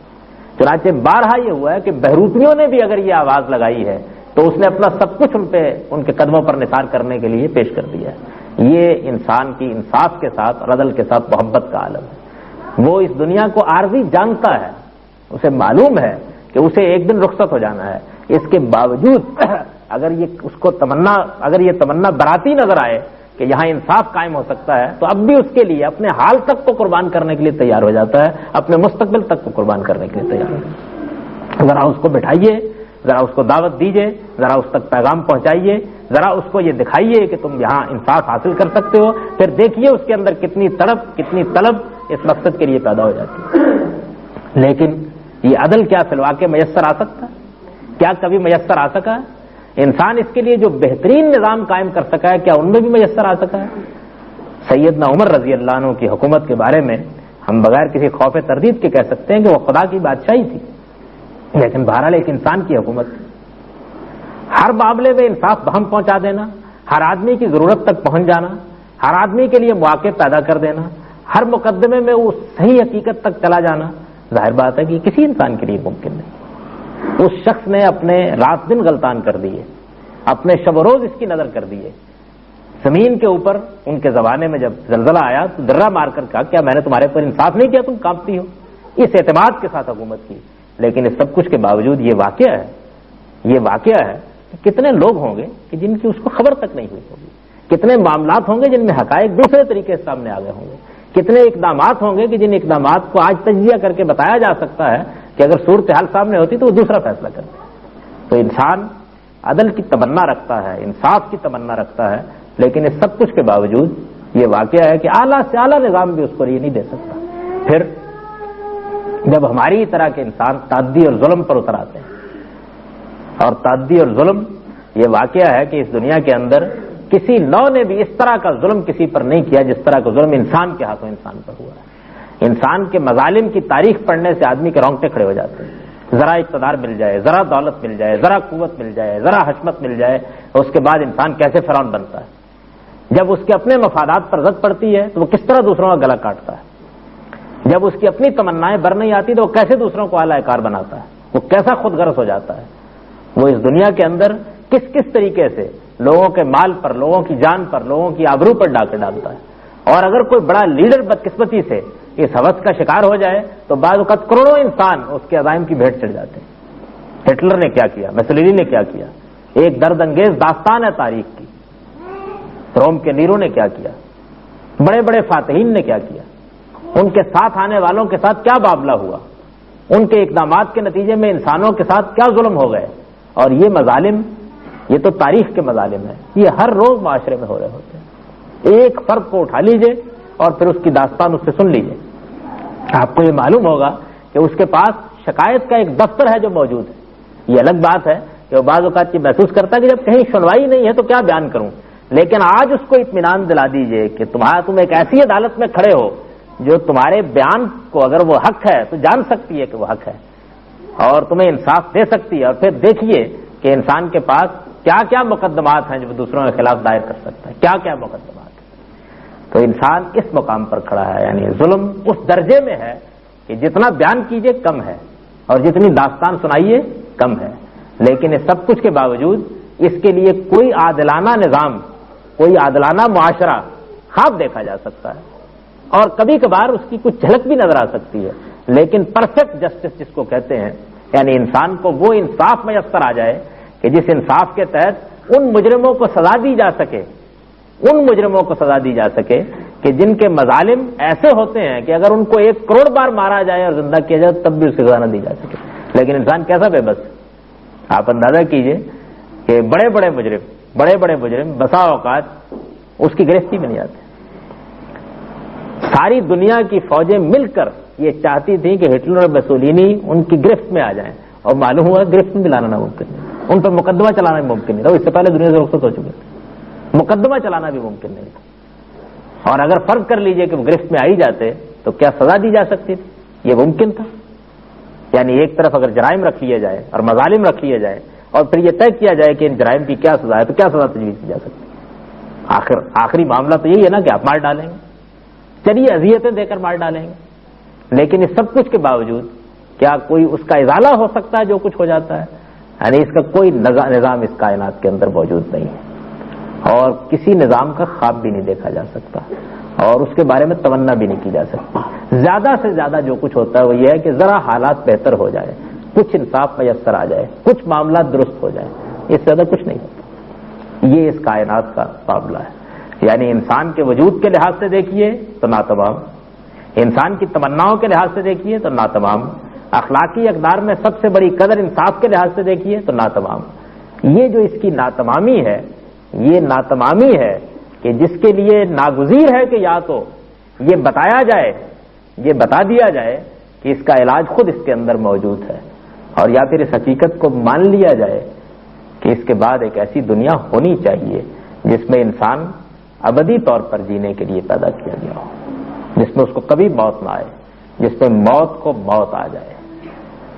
چنانچہ بارہا یہ ہوا ہے کہ بہروپیوں نے بھی اگر یہ آواز لگائی ہے تو اس نے اپنا سب کچھ ان کے قدموں پر نثار کرنے کے لیے پیش کر دیا ہے۔ یہ انسان کی انصاف کے ساتھ اور عدل کے ساتھ محبت کا عالم ہے۔ وہ اس دنیا کو عارضی جانتا ہے، اسے معلوم ہے کہ اسے ایک دن رخصت ہو جانا ہے، اس کے باوجود اگر یہ تمنا براتی نظر آئے کہ یہاں انصاف قائم ہو سکتا ہے تو اب بھی اس کے لیے اپنے حال تک کو قربان کرنے کے لیے تیار ہو جاتا ہے، اپنے مستقبل تک کو قربان کرنے کے لیے تیار ہو جاتا ہے۔ ذرا اس کو بٹھائیے، ذرا اس کو دعوت دیجیے، ذرا اس تک پیغام پہنچائیے، ذرا اس کو یہ دکھائیے کہ تم یہاں انصاف حاصل کر سکتے ہو، پھر دیکھیے اس کے اندر کتنی تڑپ، کتنی طلب اس مقصد کے لیے پیدا ہو جاتی ہے۔ لیکن یہ عدل کیا فی الواقع میسر آ سکتا ہے؟ کیا کبھی میسر آ سکا ہے؟ انسان اس کے لیے جو بہترین نظام قائم کر سکا ہے کیا ان میں بھی میسر آ سکا ہے؟ سیدنا عمر رضی اللہ عنہ کی حکومت کے بارے میں ہم بغیر کسی خوف تردید کے کہہ سکتے ہیں کہ وہ خدا کی بادشاہی تھی، لیکن بہرحال ایک انسان کی حکومت تھی۔ ہر معاملے میں انصاف بہم پہنچا دینا، ہر آدمی کی ضرورت تک پہنچ جانا، ہر آدمی کے لیے مواقع پیدا کر دینا، ہر مقدمے میں اس صحیح حقیقت تک چلا جانا، ظاہر بات ہے کہ کسی انسان کے لیے ممکن نہیں۔ اس شخص نے اپنے رات دن غلطان کر دیے، اپنے شب و روز اس کی نظر کر دیے۔ زمین کے اوپر ان کے زمانے میں جب زلزلہ آیا تو درہ مار کر کہا کیا میں نے تمہارے پر انصاف نہیں کیا، تم کانپتی ہو؟ اس اعتماد کے ساتھ حکومت کی، لیکن اس سب کچھ کے باوجود یہ واقعہ ہے کہ کتنے لوگ ہوں گے کہ جن کی اس کو خبر تک نہیں ہوئی ہوگی، کتنے معاملات ہوں گے جن میں حقائق دوسرے طریقے سے سامنے آ گئے ہوں گے، کتنے اقدامات ہوں گے کہ جن اقدامات کو آج تجزیہ کر کے بتایا جا سکتا ہے کہ اگر صورتحال سامنے ہوتی تو وہ دوسرا فیصلہ کرتے۔ تو انسان عدل کی تمنا رکھتا ہے، انصاف کی تمنا رکھتا ہے، لیکن اس سب کچھ کے باوجود یہ واقعہ ہے کہ اعلیٰ سے اعلیٰ نظام بھی اس کو یہ نہیں دے سکتا۔ پھر جب ہماری طرح کے انسان تعدی اور ظلم پر اتر آتے ہیں، اور تعدی اور ظلم یہ واقعہ ہے کہ اس دنیا کے اندر کسی نو نے بھی اس طرح کا ظلم کسی پر نہیں کیا جس طرح کا ظلم انسان کے ہاتھوں انسان پر ہوا ہے۔ انسان کے مظالم کی تاریخ پڑھنے سے آدمی کے رونگٹے کھڑے ہو جاتے ہیں۔ ذرا اقتدار مل جائے، ذرا دولت مل جائے، ذرا قوت مل جائے، ذرا حشمت مل جائے، اس کے بعد انسان کیسے فرعون بنتا ہے۔ جب اس کے اپنے مفادات پر زد پڑتی ہے تو وہ کس طرح دوسروں کا گلا کاٹتا ہے۔ جب اس کی اپنی تمنائیں بر نہیں آتی تو وہ کیسے دوسروں کو اعلی کار بناتا ہے، وہ کیسا خود غرض ہو جاتا ہے۔ وہ اس دنیا کے اندر کس کس طریقے سے لوگوں کے مال پر، لوگوں کی جان پر، لوگوں کی آبرو پر ڈاکے ڈالتا ہے۔ اور اگر کوئی بڑا لیڈر بدقسمتی سے اس ہوس کا شکار ہو جائے تو بعض اوقات کروڑوں انسان اس کے عزائم کی بھیٹ چڑھ جاتے ہیں۔ ہٹلر نے کیا کیا، مسولینی نے کیا کیا، ایک درد انگیز داستان ہے تاریخ کی۔ روم کے نیرو نے کیا کیا، بڑے بڑے فاتحین نے کیا کیا، ان کے ساتھ آنے والوں کے ساتھ کیا معاملہ ہوا، ان کے اقدامات کے نتیجے میں انسانوں کے ساتھ کیا ظلم ہو گئے۔ اور یہ مظالم، یہ تو تاریخ کے مظالم ہیں، یہ ہر روز معاشرے میں ہو رہے ہوتے ہیں۔ ایک فرد کو اٹھا لیجئے اور پھر اس کی داستان اس سے سن لیجئے، آپ کو یہ معلوم ہوگا کہ اس کے پاس شکایت کا ایک دفتر ہے جو موجود ہے۔ یہ الگ بات ہے کہ وہ بعض اوقات یہ محسوس کرتا ہے کہ جب کہیں سنوائی نہیں ہے تو کیا بیان کروں، لیکن آج اس کو اطمینان دلا دیجئے کہ تم ایک ایسی عدالت میں کھڑے ہو جو تمہارے بیان کو اگر وہ حق ہے تو جان سکتی ہے کہ وہ حق ہے اور تمہیں انصاف دے سکتی ہے۔ اور پھر دیکھیے کہ انسان کے پاس کیا کیا مقدمات ہیں جو وہ دوسروں کے خلاف دائر کر سکتا ہے، کیا کیا مقدمات ہیں۔ تو انسان اس مقام پر کھڑا ہے، یعنی ظلم اس درجے میں ہے کہ جتنا بیان کیجئے کم ہے اور جتنی داستان سنائیے کم ہے۔ لیکن اس سب کچھ کے باوجود اس کے لیے کوئی عادلانہ نظام، کوئی عادلانہ معاشرہ خواب دیکھا جا سکتا ہے اور کبھی کبھار اس کی کچھ جھلک بھی نظر آ سکتی ہے، لیکن پرفیکٹ جسٹس جس کو کہتے ہیں، یعنی انسان کو وہ انصاف میسر آ جائے کہ جس انصاف کے تحت ان مجرموں کو سزا دی جا سکے، ان مجرموں کو سزا دی جا سکے کہ جن کے مظالم ایسے ہوتے ہیں کہ اگر ان کو 1 کروڑ بار مارا جائے اور زندہ کیا جائے تب بھی اسے سزا نہ دی جا سکے۔ لیکن انسان کیسا بے بس، آپ اندازہ کیجئے کہ بڑے بڑے مجرم بسا اوقات اس کی گرفت میں نہیں آتے۔ ساری دنیا کی فوجیں مل کر یہ چاہتی تھیں کہ ہٹلر اور مسولینی ان کی گرفت میں آ جائیں، اور معلوم ہوا گرفت میں دلانا ناممکن نہیں، ان پر مقدمہ چلانا بھی ممکن نہیں تھا، اس سے پہلے دنیا سے رخصت ہو چکے تھے، مقدمہ چلانا بھی ممکن نہیں تھا۔ اور اگر فرض کر لیجئے کہ وہ گرفت میں آئی جاتے تو کیا سزا دی جا سکتی تھی، یہ ممکن تھا۔ یعنی ایک طرف اگر جرائم رکھ لیے جائے اور مظالم رکھ لیے جائے اور پھر یہ طے کیا جائے کہ ان جرائم کی کیا سزا ہے تو کیا سزا تجویز کی جا سکتی؟ آخری معاملہ تو یہی ہے نا کہ آپ مار ڈالیں گے، چلیے اذیتیں دے کر مار ڈالیں گے، لیکن اس سب کچھ کے باوجود کیا کوئی اس کا ازالہ ہو سکتا ہے جو کچھ ہو جاتا ہے؟ یعنی اس کا کوئی نظام اس کائنات کے اندر موجود نہیں ہے اور کسی نظام کا خواب بھی نہیں دیکھا جا سکتا اور اس کے بارے میں تمنا بھی نہیں کی جا سکتی۔ زیادہ سے زیادہ جو کچھ ہوتا ہے وہ یہ ہے کہ ذرا حالات بہتر ہو جائے، کچھ انصاف میسر آ جائے، کچھ معاملات درست ہو جائے، اس سے زیادہ کچھ نہیں ہوتا۔ یہ اس کائنات کا معاملہ ہے۔ یعنی انسان کے وجود کے لحاظ سے دیکھیے تو ناتمام، انسان کی تمناؤں کے لحاظ سے دیکھیے تو ناتمام، اخلاقی اقدار میں سب سے بڑی قدر انصاف کے لحاظ سے دیکھیے تو ناتمام۔ یہ جو اس کی ناتمامی ہے، یہ ناتمامی ہے کہ جس کے لیے ناگزیر ہے کہ یا تو یہ بتایا جائے، یہ بتا دیا جائے کہ اس کا علاج خود اس کے اندر موجود ہے، اور یا پھر اس حقیقت کو مان لیا جائے کہ اس کے بعد ایک ایسی دنیا ہونی چاہیے جس میں انسان ابدی طور پر جینے کے لیے پیدا کیا گیا ہو، جس میں اس کو کبھی موت نہ آئے، جس میں موت کو موت آ جائے،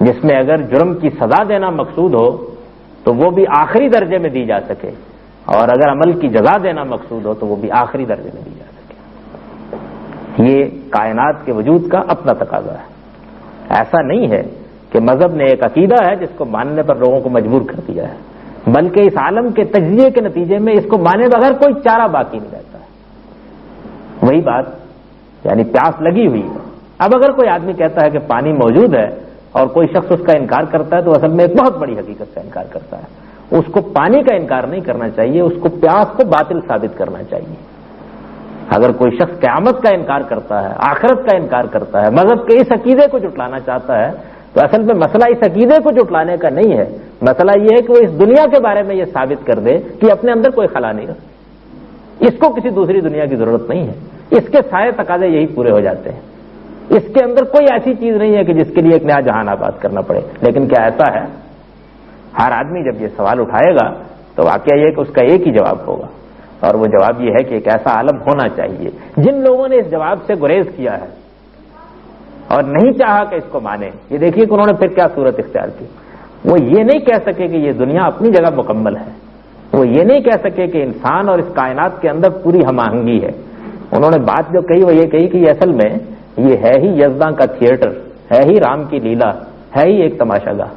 جس میں اگر جرم کی سزا دینا مقصود ہو تو وہ بھی آخری درجے میں دی جا سکے، اور اگر عمل کی جزا دینا مقصود ہو تو وہ بھی آخری درجے میں دی جا سکے۔ یہ کائنات کے وجود کا اپنا تقاضا ہے۔ ایسا نہیں ہے کہ مذہب نے ایک عقیدہ ہے جس کو ماننے پر لوگوں کو مجبور کر دیا ہے، بلکہ اس عالم کے تجزیے کے نتیجے میں اس کو مانے بغیر کوئی چارہ باقی نہیں رہتا ہے۔ وہی بات، یعنی پیاس لگی ہوئی ہے، اب اگر کوئی آدمی کہتا ہے کہ پانی موجود ہے اور کوئی شخص اس کا انکار کرتا ہے تو اصل میں ایک بہت بڑی حقیقت کا انکار کرتا ہے۔ اس کو پانی کا انکار نہیں کرنا چاہیے، اس کو پیاس کو باطل ثابت کرنا چاہیے۔ اگر کوئی شخص قیامت کا انکار کرتا ہے، آخرت کا انکار کرتا ہے، مذہب کے اس عقیدے کو جھٹلانا چاہتا ہے، تو اصل میں مسئلہ اس عقیدے کو جھٹلانے کا نہیں ہے، مسئلہ یہ ہے کہ وہ اس دنیا کے بارے میں یہ ثابت کر دے کہ اپنے اندر کوئی خلا نہیں رکھتی، اس کو کسی دوسری دنیا کی ضرورت نہیں ہے، اس کے سارے تقاضے یہی پورے ہو جاتے ہیں، اس کے اندر کوئی ایسی چیز نہیں ہے کہ جس کے لیے ایک نیا جہان آباد کرنا پڑے۔ لیکن کیا ایسا ہے؟ ہر آدمی جب یہ سوال اٹھائے گا تو واقعہ یہ کہ اس کا ایک ہی جواب ہوگا، اور وہ جواب یہ ہے کہ ایک ایسا عالم ہونا چاہیے۔ جن لوگوں نے اس جواب سے گریز کیا ہے اور نہیں چاہا کہ اس کو مانے، یہ دیکھیے کہ انہوں نے پھر کیا صورت اختیار کی۔ وہ یہ نہیں کہہ سکے کہ یہ دنیا اپنی جگہ مکمل ہے، وہ یہ نہیں کہہ سکے کہ انسان اور اس کائنات کے اندر پوری ہم آہنگی ہے۔ انہوں نے بات جو کہی وہ یہ کہی کہ یہ اصل میں یہ ہے ہی یزداں کا تھیٹر، ہے ہی رام کی لیلا، ہے ہی ایک تماشا گاہ۔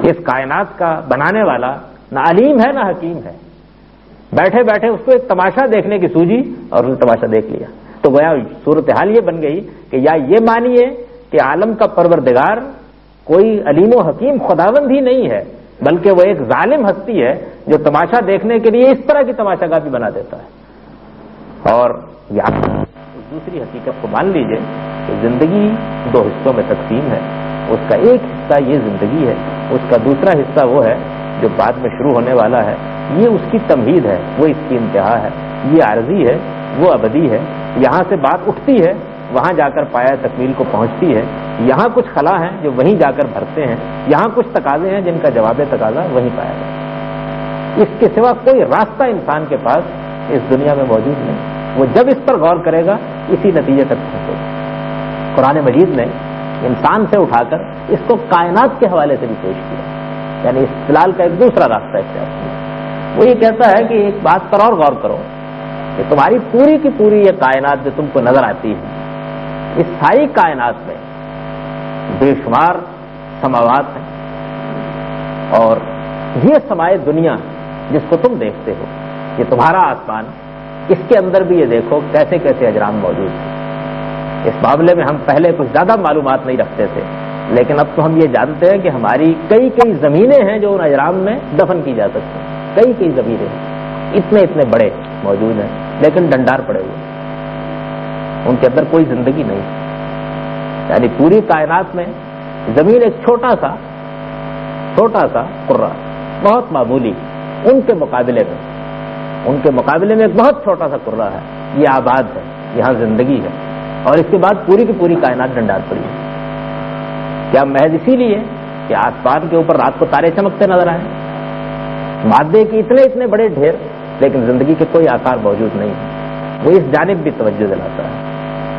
اس کائنات کا بنانے والا نہ علیم ہے نہ حکیم ہے، بیٹھے بیٹھے اس کو ایک تماشا دیکھنے کی سوجی اور اس نے تماشا دیکھ لیا۔ تو گویا صورتحال یہ بن گئی کہ یا یہ مانیے کہ عالم کا پروردگار کوئی علیم و حکیم خداوند ہی نہیں ہے، بلکہ وہ ایک ظالم ہستی ہے جو تماشا دیکھنے کے لیے اس طرح کی تماشا گاہ بھی بنا دیتا ہے۔ اور یہاں دوسری حقیقت کو مان لیجئے کہ زندگی دو حصوں میں تقسیم ہے، اس کا ایک حصہ یہ زندگی ہے، اس کا دوسرا حصہ وہ ہے جو بعد میں شروع ہونے والا ہے، یہ اس کی تمہید ہے، وہ اس کی انتہا ہے، یہ عارضی ہے، وہ ابدی ہے، یہاں سے بات اٹھتی ہے، وہاں جا کر پایہ تکمیل کو پہنچتی ہے، یہاں کچھ خلا ہیں جو وہیں جا کر بھرتے ہیں، یہاں کچھ تقاضے ہیں جن کا جواب تقاضا وہیں پایا جاتا ہے۔ اس کے سوا کوئی راستہ انسان کے پاس اس دنیا میں موجود نہیں، وہ جب اس پر غور کرے گا اسی نتیجے تک پہنچے گا۔ قرآن مجید نے انسان سے اٹھا کر اس کو کائنات کے حوالے سے بھی پیش کیا، یعنی استدلال کا ایک دوسرا راستہ اختیار کیا۔ وہ یہ کہتا ہے کہ ایک بات پر اور غور کرو کہ تمہاری پوری کی پوری یہ کائنات جو تم کو نظر آتی ہے، اس ساری کائنات میں بے شمار سماوات ہیں، اور یہ سمائے دنیا جس کو تم دیکھتے ہو، یہ تمہارا آسمان، اس کے اندر بھی یہ دیکھو کیسے کیسے اجرام موجود ہیں۔ اس معاملے میں ہم پہلے کچھ زیادہ معلومات نہیں رکھتے تھے، لیکن اب تو ہم یہ جانتے ہیں کہ ہماری کئی کئی زمینیں ہیں جو ان اجرام میں دفن کی جا سکتی ہیں، کئی کئی زمینیں اتنے اتنے بڑے موجود ہیں لیکن ڈنڈار پڑے ہوئے، ان کے اندر کوئی زندگی نہیں۔ یعنی پوری کائنات میں زمین ایک چھوٹا سا قرہ، بہت معمولی، ان کے مقابلے میں ایک بہت چھوٹا سا قرہ ہے، یہ آباد ہے، یہاں زندگی ہے، اور اس کے بعد پوری کی پوری کائنات ڈنڈار پڑی ہے۔ کیا محض اسی لیے کہ آسمان کے اوپر رات کو تارے چمکتے نظر آئے، مادے کے اتنے بڑے ڈھیر، لیکن زندگی کے کوئی آکار موجود نہیں، وہ اس جانب بھی توجہ دلاتا ہے،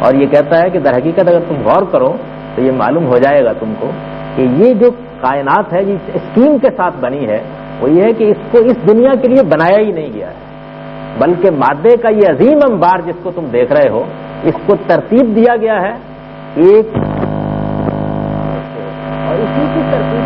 اور یہ کہتا ہے کہ در حقیقت اگر تم غور کرو تو یہ معلوم ہو جائے گا تم کو کہ یہ جو کائنات ہے جس اسکیم کے ساتھ بنی ہے، وہ یہ ہے کہ اس کو اس دنیا کے لیے بنایا ہی نہیں گیا ہے، بلکہ مادے کا یہ عظیم انبار جس کو تم دیکھ رہے ہو، اس کو ترتیب دیا گیا ہے ایک، اور اسی کی ترتیب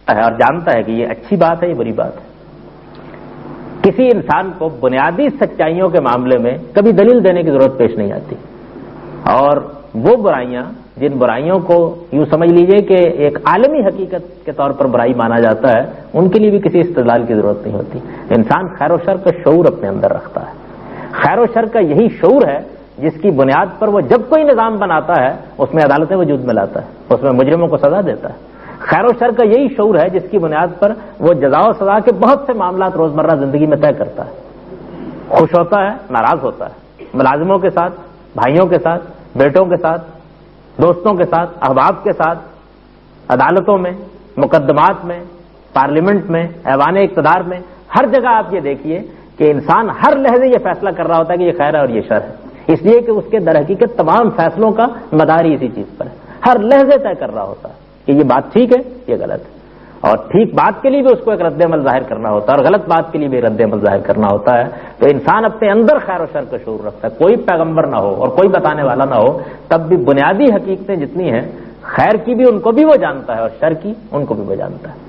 ہے اور جانتا ہے کہ یہ اچھی بات ہے، یہ بری بات ہے۔ کسی انسان کو بنیادی سچائیوں کے معاملے میں کبھی دلیل دینے کی ضرورت پیش نہیں آتی، اور وہ برائیاں جن برائیوں کو یوں سمجھ لیجئے کہ ایک عالمی حقیقت کے طور پر برائی مانا جاتا ہے، ان کے لیے بھی کسی استدلال کی ضرورت نہیں ہوتی۔ انسان خیر و شر کا شعور اپنے اندر رکھتا ہے۔ خیر و شر کا یہی شعور ہے جس کی بنیاد پر وہ جب کوئی نظام بناتا ہے اس میں عدالتیں وجود میں لاتا ہے، اس میں مجرموں کو سزا دیتا ہے۔ خیر و شر کا یہی شعور ہے جس کی بنیاد پر وہ جزا و سزا کے بہت سے معاملات روزمرہ زندگی میں طے کرتا ہے۔ خوش ہوتا ہے، ناراض ہوتا ہے، ملازموں کے ساتھ، بھائیوں کے ساتھ، بیٹوں کے ساتھ، دوستوں کے ساتھ، احباب کے ساتھ، عدالتوں میں، مقدمات میں، پارلیمنٹ میں، ایوان اقتدار میں، ہر جگہ آپ یہ دیکھیے کہ انسان ہر لحظے یہ فیصلہ کر رہا ہوتا ہے کہ یہ خیر ہے اور یہ شر ہے، اس لیے کہ اس کے در حقیقت تمام فیصلوں کا مدار ہی اسی چیز پر ہے۔ ہر لحظے طے کر رہا ہوتا ہے کہ یہ بات ٹھیک ہے، یہ غلط ہے، اور ٹھیک بات کے لیے بھی اس کو ایک رد عمل ظاہر کرنا ہوتا ہے اور غلط بات کے لیے بھی رد عمل ظاہر کرنا ہوتا ہے۔ تو انسان اپنے اندر خیر و شر کا شعور رکھتا ہے، کوئی پیغمبر نہ ہو اور کوئی بتانے والا نہ ہو، تب بھی بنیادی حقیقتیں جتنی ہیں، خیر کی بھی ان کو بھی وہ جانتا ہے اور شر کی ان کو بھی وہ جانتا ہے۔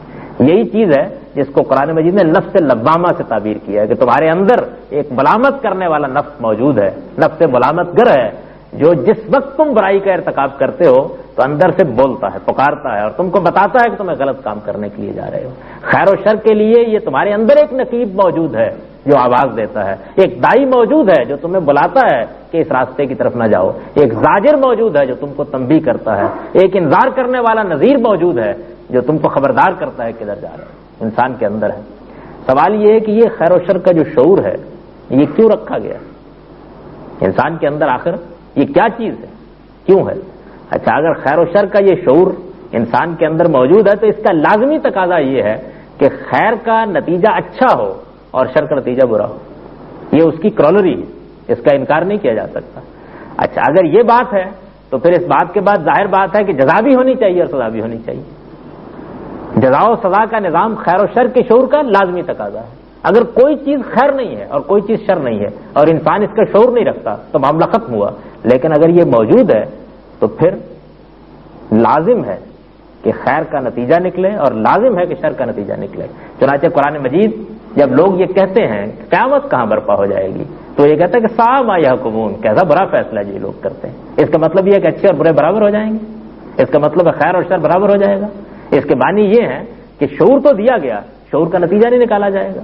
یہی چیز ہے جس کو قرآن مجید نے نفس لوامہ سے تعبیر کیا ہے کہ تمہارے اندر ایک ملامت کرنے والا نفس موجود ہے، نفس ملامت گر ہے، جو جس وقت تم برائی کا ارتکاب کرتے ہو تو اندر سے بولتا ہے، پکارتا ہے اور تم کو بتاتا ہے کہ تمہیں غلط کام کرنے کے لیے جا رہے ہو۔ خیر و شر کے لیے یہ تمہارے اندر ایک نقیب موجود ہے جو آواز دیتا ہے، ایک دائی موجود ہے جو تمہیں بلاتا ہے کہ اس راستے کی طرف نہ جاؤ، ایک زاجر موجود ہے جو تم کو تنبیہ کرتا ہے، ایک انذار کرنے والا نذیر موجود ہے جو تم کو خبردار کرتا ہے کدھر جا رہے ہو۔ انسان کے اندر ہے۔ سوال یہ ہے کہ یہ خیر و شر کا جو شعور ہے یہ کیوں رکھا گیا؟ انسان کے اندر آخر یہ کیا چیز ہے، کیوں ہے؟ اچھا، اگر خیر و شر کا یہ شعور انسان کے اندر موجود ہے تو اس کا لازمی تقاضا یہ ہے کہ خیر کا نتیجہ اچھا ہو اور شر کا نتیجہ برا ہو۔ یہ اس کی کرولری ہے، اس کا انکار نہیں کیا جا سکتا۔ اچھا، اگر یہ بات ہے تو پھر اس بات کے بعد ظاہر بات ہے کہ جزا بھی ہونی چاہیے اور سزا بھی ہونی چاہیے۔ جزا و سزا کا نظام خیر و شر کے شعور کا لازمی تقاضا ہے۔ اگر کوئی چیز خیر نہیں ہے اور کوئی چیز شر نہیں ہے اور انسان اس کا شعور نہیں رکھتا تو معاملہ ختم ہوا، لیکن اگر یہ موجود ہے تو پھر لازم ہے کہ خیر کا نتیجہ نکلے اور لازم ہے کہ شر کا نتیجہ نکلے۔ چنانچہ قرآن مجید جب لوگ یہ کہتے ہیں قیامت کہاں برپا ہو جائے گی تو یہ کہتا ہے کہ ساء ما یحکمون، کیسا برا فیصلہ یہ لوگ کرتے ہیں۔ اس کا مطلب یہ ہے کہ اچھے اور برے برابر ہو جائیں گے، اس کا مطلب ہے خیر اور شر برابر ہو جائے گا۔ اس کے معنی یہ ہے کہ شعور تو دیا گیا، شعور کا نتیجہ نہیں نکالا جائے گا۔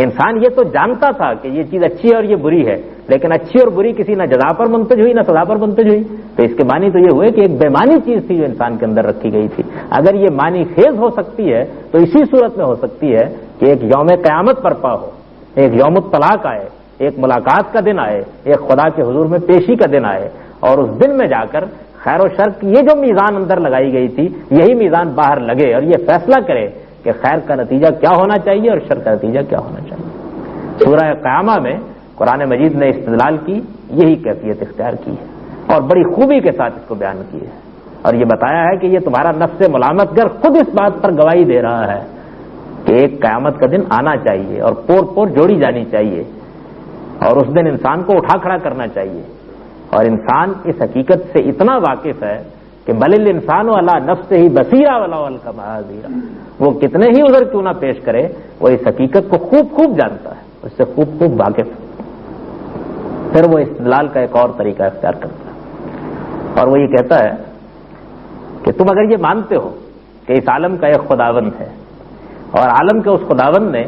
انسان یہ تو جانتا تھا کہ یہ چیز اچھی ہے اور یہ بری ہے، لیکن اچھی اور بری کسی نہ جزا پر منتج ہوئی نہ سزا پر منتج ہوئی، تو اس کے معنی تو یہ ہوئے کہ ایک بے معنی چیز تھی جو انسان کے اندر رکھی گئی تھی۔ اگر یہ معنی خیز ہو سکتی ہے تو اسی صورت میں ہو سکتی ہے کہ ایک یوم قیامت برپا ہو، ایک یوم الطلاق آئے، ایک ملاقات کا دن آئے، ایک خدا کے حضور میں پیشی کا دن آئے، اور اس دن میں جا کر خیر و شر کی یہ جو میزان اندر لگائی گئی تھی یہی میزان باہر لگے اور یہ فیصلہ کرے کہ خیر کا نتیجہ کیا ہونا چاہیے اور شر کا نتیجہ کیا ہونا چاہیے۔ سورہ قیامہ میں قرآن مجید نے استدلال کی یہی کیفیت اختیار کی ہے اور بڑی خوبی کے ساتھ اس کو بیان کی ہے، اور یہ بتایا ہے کہ یہ تمہارا نفس ملامت گر خود اس بات پر گواہی دے رہا ہے کہ ایک قیامت کا دن آنا چاہیے اور پور پور جوڑی جانی چاہیے، اور اس دن انسان کو اٹھا کھڑا کرنا چاہیے۔ اور انسان اس حقیقت سے اتنا واقف ہے کہ بل الانسان علی نفسہ بصیرہ ولو القی معاذیرہ، وہ کتنے ہی عذر کیوں نہ پیش کرے وہ اس حقیقت کو خوب خوب جانتا ہے، اس سے خوب خوب واقف ہے۔ پھر وہ استدلال کا ایک اور طریقہ اختیار کرتا ہے اور وہ یہ کہتا ہے کہ تم اگر یہ مانتے ہو کہ اس عالم کا ایک خداوند ہے اور عالم کے اس خداوند نے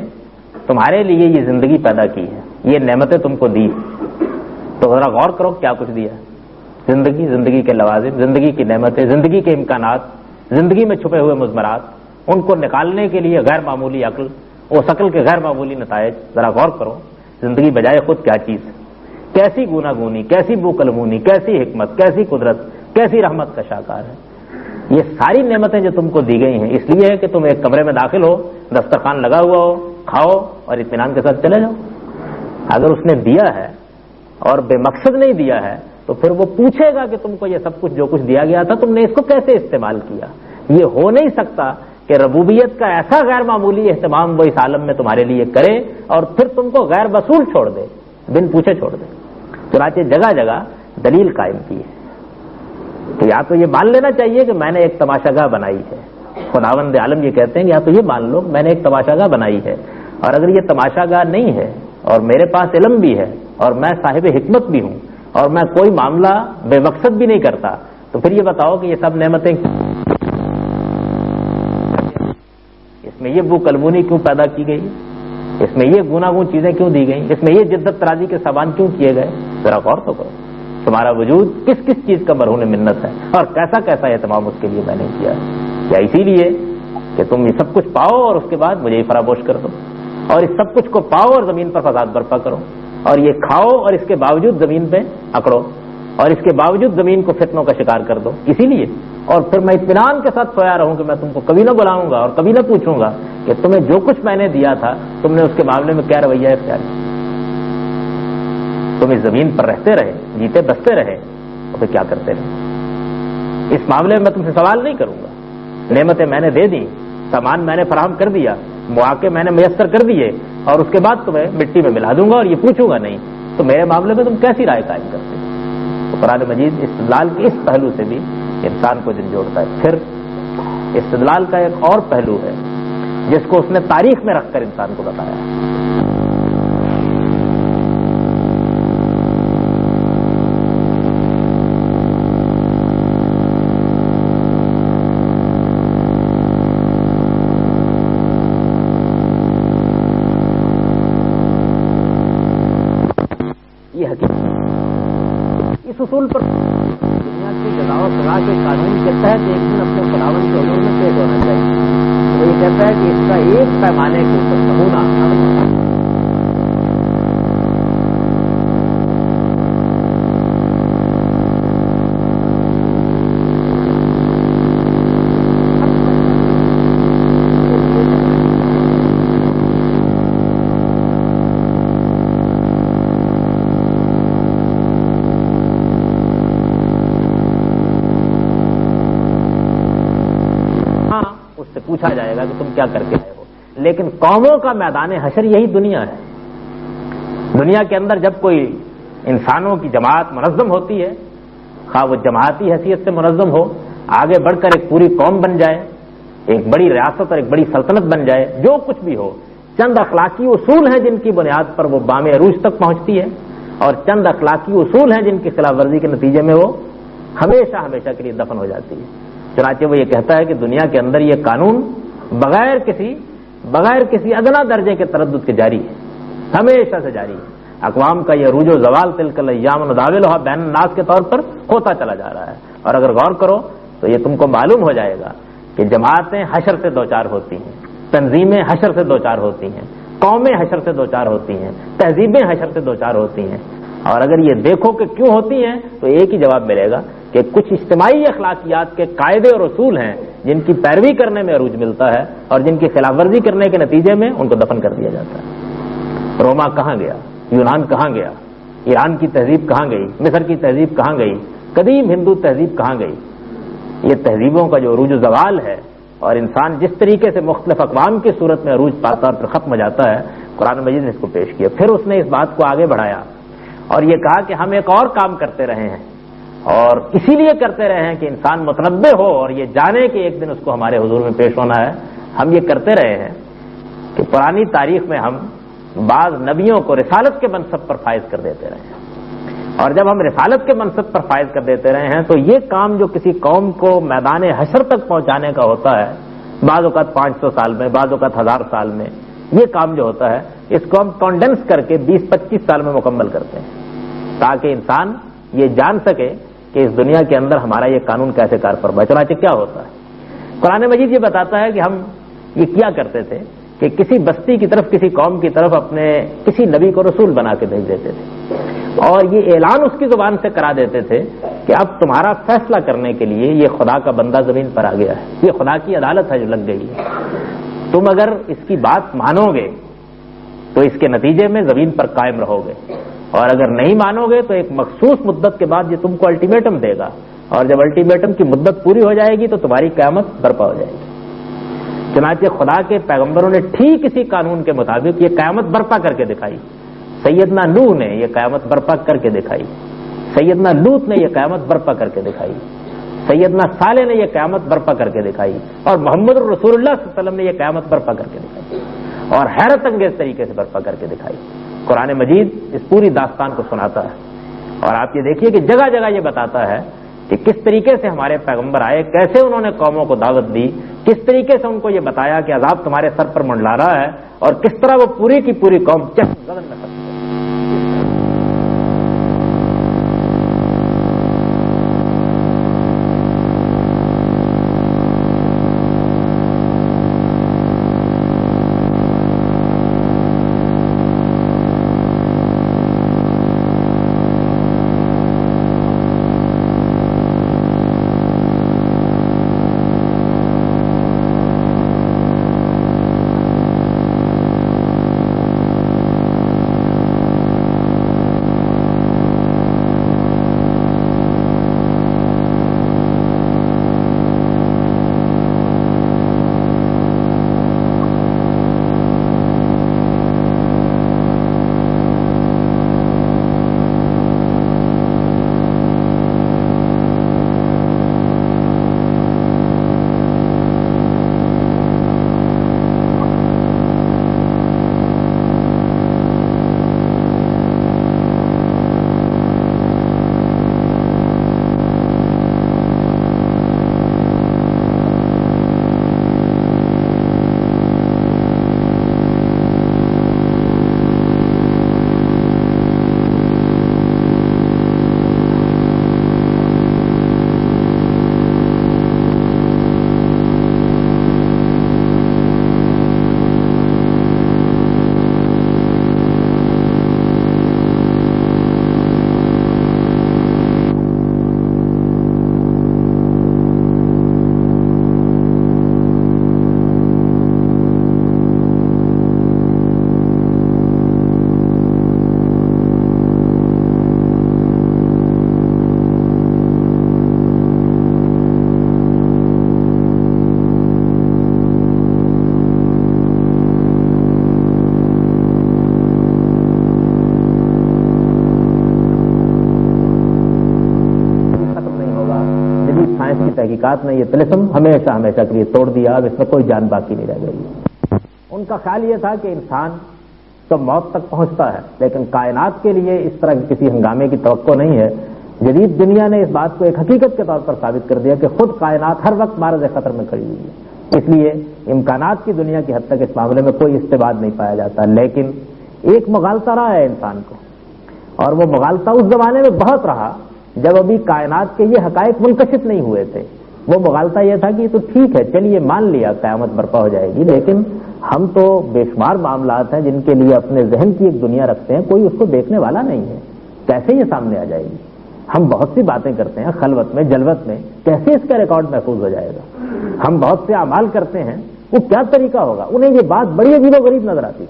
تمہارے لیے یہ زندگی پیدا کی ہے، یہ نعمتیں تم کو دی، تو ذرا غور کرو کیا کچھ دیا۔ زندگی کے لوازم، زندگی کی نعمتیں، زندگی کے امکانات، زندگی میں چھپے ہوئے مضمرات، ان کو نکالنے کے لیے غیر معمولی عقل، اس عقل کے غیر معمولی نتائج، ذرا غور کرو زندگی بجائے خود کیا چیز ہے، کیسی گوناگونی، کیسی بوکلمونی، کیسی حکمت، کیسی قدرت، کیسی رحمت کا شاکار ہے۔ یہ ساری نعمتیں جو تم کو دی گئی ہیں اس لیے ہے کہ تم ایک کمرے میں داخل ہو، دسترخوان لگا ہوا ہو، کھاؤ اور اطمینان کے ساتھ چلے جاؤ۔ اگر اس نے دیا ہے اور بے مقصد نہیں دیا ہے تو پھر وہ پوچھے گا کہ تم کو یہ سب کچھ جو کچھ دیا گیا تھا تم نے اس کو کیسے استعمال کیا۔ یہ ہو نہیں سکتا کہ ربوبیت کا ایسا غیر معمولی اہتمام وہ اس عالم میں تمہارے لیے کرے اور پھر تم کو غیر وصول چھوڑ دے، بن پوچھے چھوڑ دے۔ چنانچہ جگہ جگہ دلیل قائم کی ہے کہ یا تو یہ مان لینا چاہیے کہ میں نے ایک تماشا گاہ بنائی ہے خداوند عالم یہ کہتے ہیں یا تو یہ مان لو میں نے ایک تماشا گاہ بنائی ہے، اور اگر یہ تماشا گاہ نہیں ہے اور میرے پاس علم بھی ہے اور میں صاحب حکمت بھی ہوں اور میں کوئی معاملہ بے مقصد بھی نہیں کرتا، تو پھر یہ بتاؤ کہ یہ سب نعمتیں اس میں یہ بو کلبونی کیوں پیدا کی گئی، اس میں یہ گوناگون چیزیں کیوں دی گئیں، اس میں یہ جدت ترازی کے سامان کیوں کیے گئے؟ ذرا غور تو کرو، تمہارا وجود کس کس چیز کا مرہون منت ہے اور کیسا کیسا اہتمام اس کے لیے میں نے کیا ہے؟ یا اسی لیے کہ تم یہ سب کچھ پاؤ اور اس کے بعد مجھے ہی فراموش کر دو، اور اس سب کچھ کو پاؤ اور زمین پر فساد برپا کرو، اور یہ کھاؤ اور اس کے باوجود زمین پہ اکڑو، اور اس کے باوجود زمین کو فتنوں کا شکار کر دو، اسی لیے اور پھر میں اطمینان کے ساتھ سویا رہوں کہ میں تم کو کبھی نہ بلاؤں گا اور کبھی نہ پوچھوں گا کہ تمہیں جو کچھ میں نے دیا تھا تم نے اس کے معاملے میں کیا رویہ اختیار کیا، تم اس زمین پر رہتے رہے، جیتے بستے رہے، تو پھر کیا کرتے رہے؟ اس معاملے میں تم سے سوال نہیں کروں گا، نعمتیں میں نے دے دی، سامان میں نے فراہم کر دیا، مواقع میں نے میسر کر دیے، اور اس کے بعد تمہیں مٹی میں ملا دوں گا اور یہ پوچھوں گا نہیں، تو میرے معاملے میں تم کیسی رائے قائم کرتے ہو؟ تو قرآن مجید استدلال کے اس پہلو سے بھی انسان کو جھنجھوڑتا ہے۔ پھر استدلال کا ایک اور پہلو ہے جس کو اس نے تاریخ میں رکھ کر انسان کو بتایا۔ یہ حقیقت اس اصول پر دنیا کی جزا و سزا کے قانون کے تحت ایک دن اپنے خداوند کے حضور میں پیش ہونا چاہیے۔ وہ یہ کہتا ہے کہ اس کا ایک پیمانے کے اوپر نمونہ پوچھا جائے گا کہ تم کیا کر کے آئے ہو، لیکن قوموں کا میدان حشر یہی دنیا ہے۔ دنیا کے اندر جب کوئی انسانوں کی جماعت منظم ہوتی ہے، خواہ وہ جماعتی حیثیت سے منظم ہو، آگے بڑھ کر ایک پوری قوم بن جائے، ایک بڑی ریاست اور ایک بڑی سلطنت بن جائے، جو کچھ بھی ہو، چند اخلاقی اصول ہیں جن کی بنیاد پر وہ بام عروج تک پہنچتی ہے، اور چند اخلاقی اصول ہیں جن کی خلاف ورزی کے نتیجے میں وہ ہمیشہ ہمیشہ کے لیے دفن ہو جاتی ہے۔ چنانچہ وہ یہ کہتا ہے کہ دنیا کے اندر یہ قانون بغیر کسی ادنا درجے کے تردد کے جاری ہے، ہمیشہ سے جاری ہے۔ اقوام کا یہ عروج و زوال تلک الایام نداولھا بین الناس کے طور پر ہوتا چلا جا رہا ہے، اور اگر غور کرو تو یہ تم کو معلوم ہو جائے گا کہ جماعتیں حشر سے دوچار ہوتی ہیں، تنظیمیں حشر سے دوچار ہوتی ہیں، قومیں حشر سے دوچار ہوتی ہیں، تہذیبیں حشر سے دوچار ہوتی ہیں، اور اگر یہ دیکھو کہ کیوں ہوتی ہیں تو ایک ہی جواب ملے گا کہ کچھ اجتماعی اخلاقیات کے قاعدے اور اصول ہیں جن کی پیروی کرنے میں عروج ملتا ہے اور جن کی خلاف ورزی کرنے کے نتیجے میں ان کو دفن کر دیا جاتا ہے۔ روما کہاں گیا؟ یونان کہاں گیا؟ ایران کی تہذیب کہاں گئی؟ مصر کی تہذیب کہاں گئی؟ قدیم ہندو تہذیب کہاں گئی؟ یہ تہذیبوں کا جو عروج و زوال ہے اور انسان جس طریقے سے مختلف اقوام کی صورت میں عروج پاتا اور پھر ختم ہو جاتا ہے، قرآن مجید نے اس کو پیش کیا۔ پھر اس نے اس بات کو آگے بڑھایا اور یہ کہا کہ ہم ایک اور کام کرتے رہے ہیں، اور اسی لیے کرتے رہے ہیں کہ انسان متنبع ہو اور یہ جانے کہ ایک دن اس کو ہمارے حضور میں پیش ہونا ہے۔ ہم یہ کرتے رہے ہیں کہ پرانی تاریخ میں ہم بعض نبیوں کو رسالت کے منصب پر فائز کر دیتے رہے ہیں، اور جب ہم رسالت کے منصب پر فائز کر دیتے رہے ہیں تو یہ کام جو کسی قوم کو میدان حشر تک پہنچانے کا ہوتا ہے، بعض اوقات 500 سال میں، بعض اوقات 1000 سال میں، یہ کام جو ہوتا ہے اس کو ہم کانڈنس کر کے 20-25 سال میں مکمل کرتے ہیں، تاکہ انسان یہ جان سکے کہ اس دنیا کے اندر ہمارا یہ قانون کیسے کار فرما ہے۔ چنانچہ کیا ہوتا ہے؟ قرآن مجید یہ بتاتا ہے کہ ہم یہ کیا کرتے تھے کہ کسی بستی کی طرف، کسی قوم کی طرف اپنے کسی نبی کو رسول بنا کے بھیج دیتے تھے، اور یہ اعلان اس کی زبان سے کرا دیتے تھے کہ اب تمہارا فیصلہ کرنے کے لیے یہ خدا کا بندہ زمین پر آ گیا ہے، یہ خدا کی عدالت ہے جو لگ گئی ہے، تم اگر اس کی بات مانو گے تو اس کے نتیجے میں زمین پر قائم رہو گے، اور اگر نہیں مانو گے تو ایک مخصوص مدت کے بعد یہ تم کو الٹیمیٹم دے گا، اور جب الٹیمیٹم کی مدت پوری ہو جائے گی تو تمہاری قیامت برپا ہو جائے گی۔ چنانچہ خدا کے پیغمبروں نے ٹھیک اسی قانون کے مطابق یہ قیامت برپا کر کے دکھائی۔ سیدنا نوح نے یہ قیامت برپا کر کے دکھائی، سیدنا لوط نے یہ قیامت برپا کر کے دکھائی، سیدنا صالح نے یہ قیامت برپا کر کے دکھائی اور محمد رسول اللہ صلی اللہ علیہ وسلم نے یہ قیامت برپا کر کے دکھائی اور حیرت انگیز طریقے سے برپا کر کے دکھائی. قرآن مجید اس پوری داستان کو سناتا ہے اور آپ یہ دیکھیے کہ جگہ جگہ یہ بتاتا ہے کہ کس طریقے سے ہمارے پیغمبر آئے, کیسے انہوں نے قوموں کو دعوت دی, کس طریقے سے ان کو یہ بتایا کہ عذاب تمہارے سر پر منڈلا رہا ہے اور کس طرح وہ پوری کی پوری قوم چہل قدم میں پھنس گئی. تحقیقات نے یہ طلسم ہمیشہ ہمیشہ کے لیے توڑ دیا, اب اس میں کوئی جان باقی نہیں رہ گئی. ان کا خیال یہ تھا کہ انسان تو موت تک پہنچتا ہے لیکن کائنات کے لیے اس طرح کسی ہنگامے کی توقع نہیں ہے. جدید دنیا نے اس بات کو ایک حقیقت کے طور پر ثابت کر دیا کہ خود کائنات ہر وقت معرض خطر میں کھڑی ہوئی ہے. اس لیے امکانات کی دنیا کی حد تک اس معاملے میں کوئی استباد نہیں پایا جاتا, لیکن ایک مغالطہ رہا ہے انسان کو, اور وہ مغالطہ اس زمانے میں بہت رہا جب ابھی کائنات کے یہ حقائق منکشف نہیں ہوئے تھے. وہ مغالطہ یہ تھا کہ یہ تو ٹھیک ہے, چلیے مان لیا قیامت برپا ہو جائے گی, لیکن ہم تو بے شمار معاملات ہیں جن کے لیے اپنے ذہن کی ایک دنیا رکھتے ہیں, کوئی اس کو دیکھنے والا نہیں ہے, کیسے یہ سامنے آ جائے گی. ہم بہت سی باتیں کرتے ہیں خلوت میں جلوت میں, کیسے اس کا ریکارڈ محفوظ ہو جائے گا. ہم بہت سے اعمال کرتے ہیں, وہ کیا طریقہ ہوگا. انہیں یہ بات بڑی عجیب و غریب نظر آتی,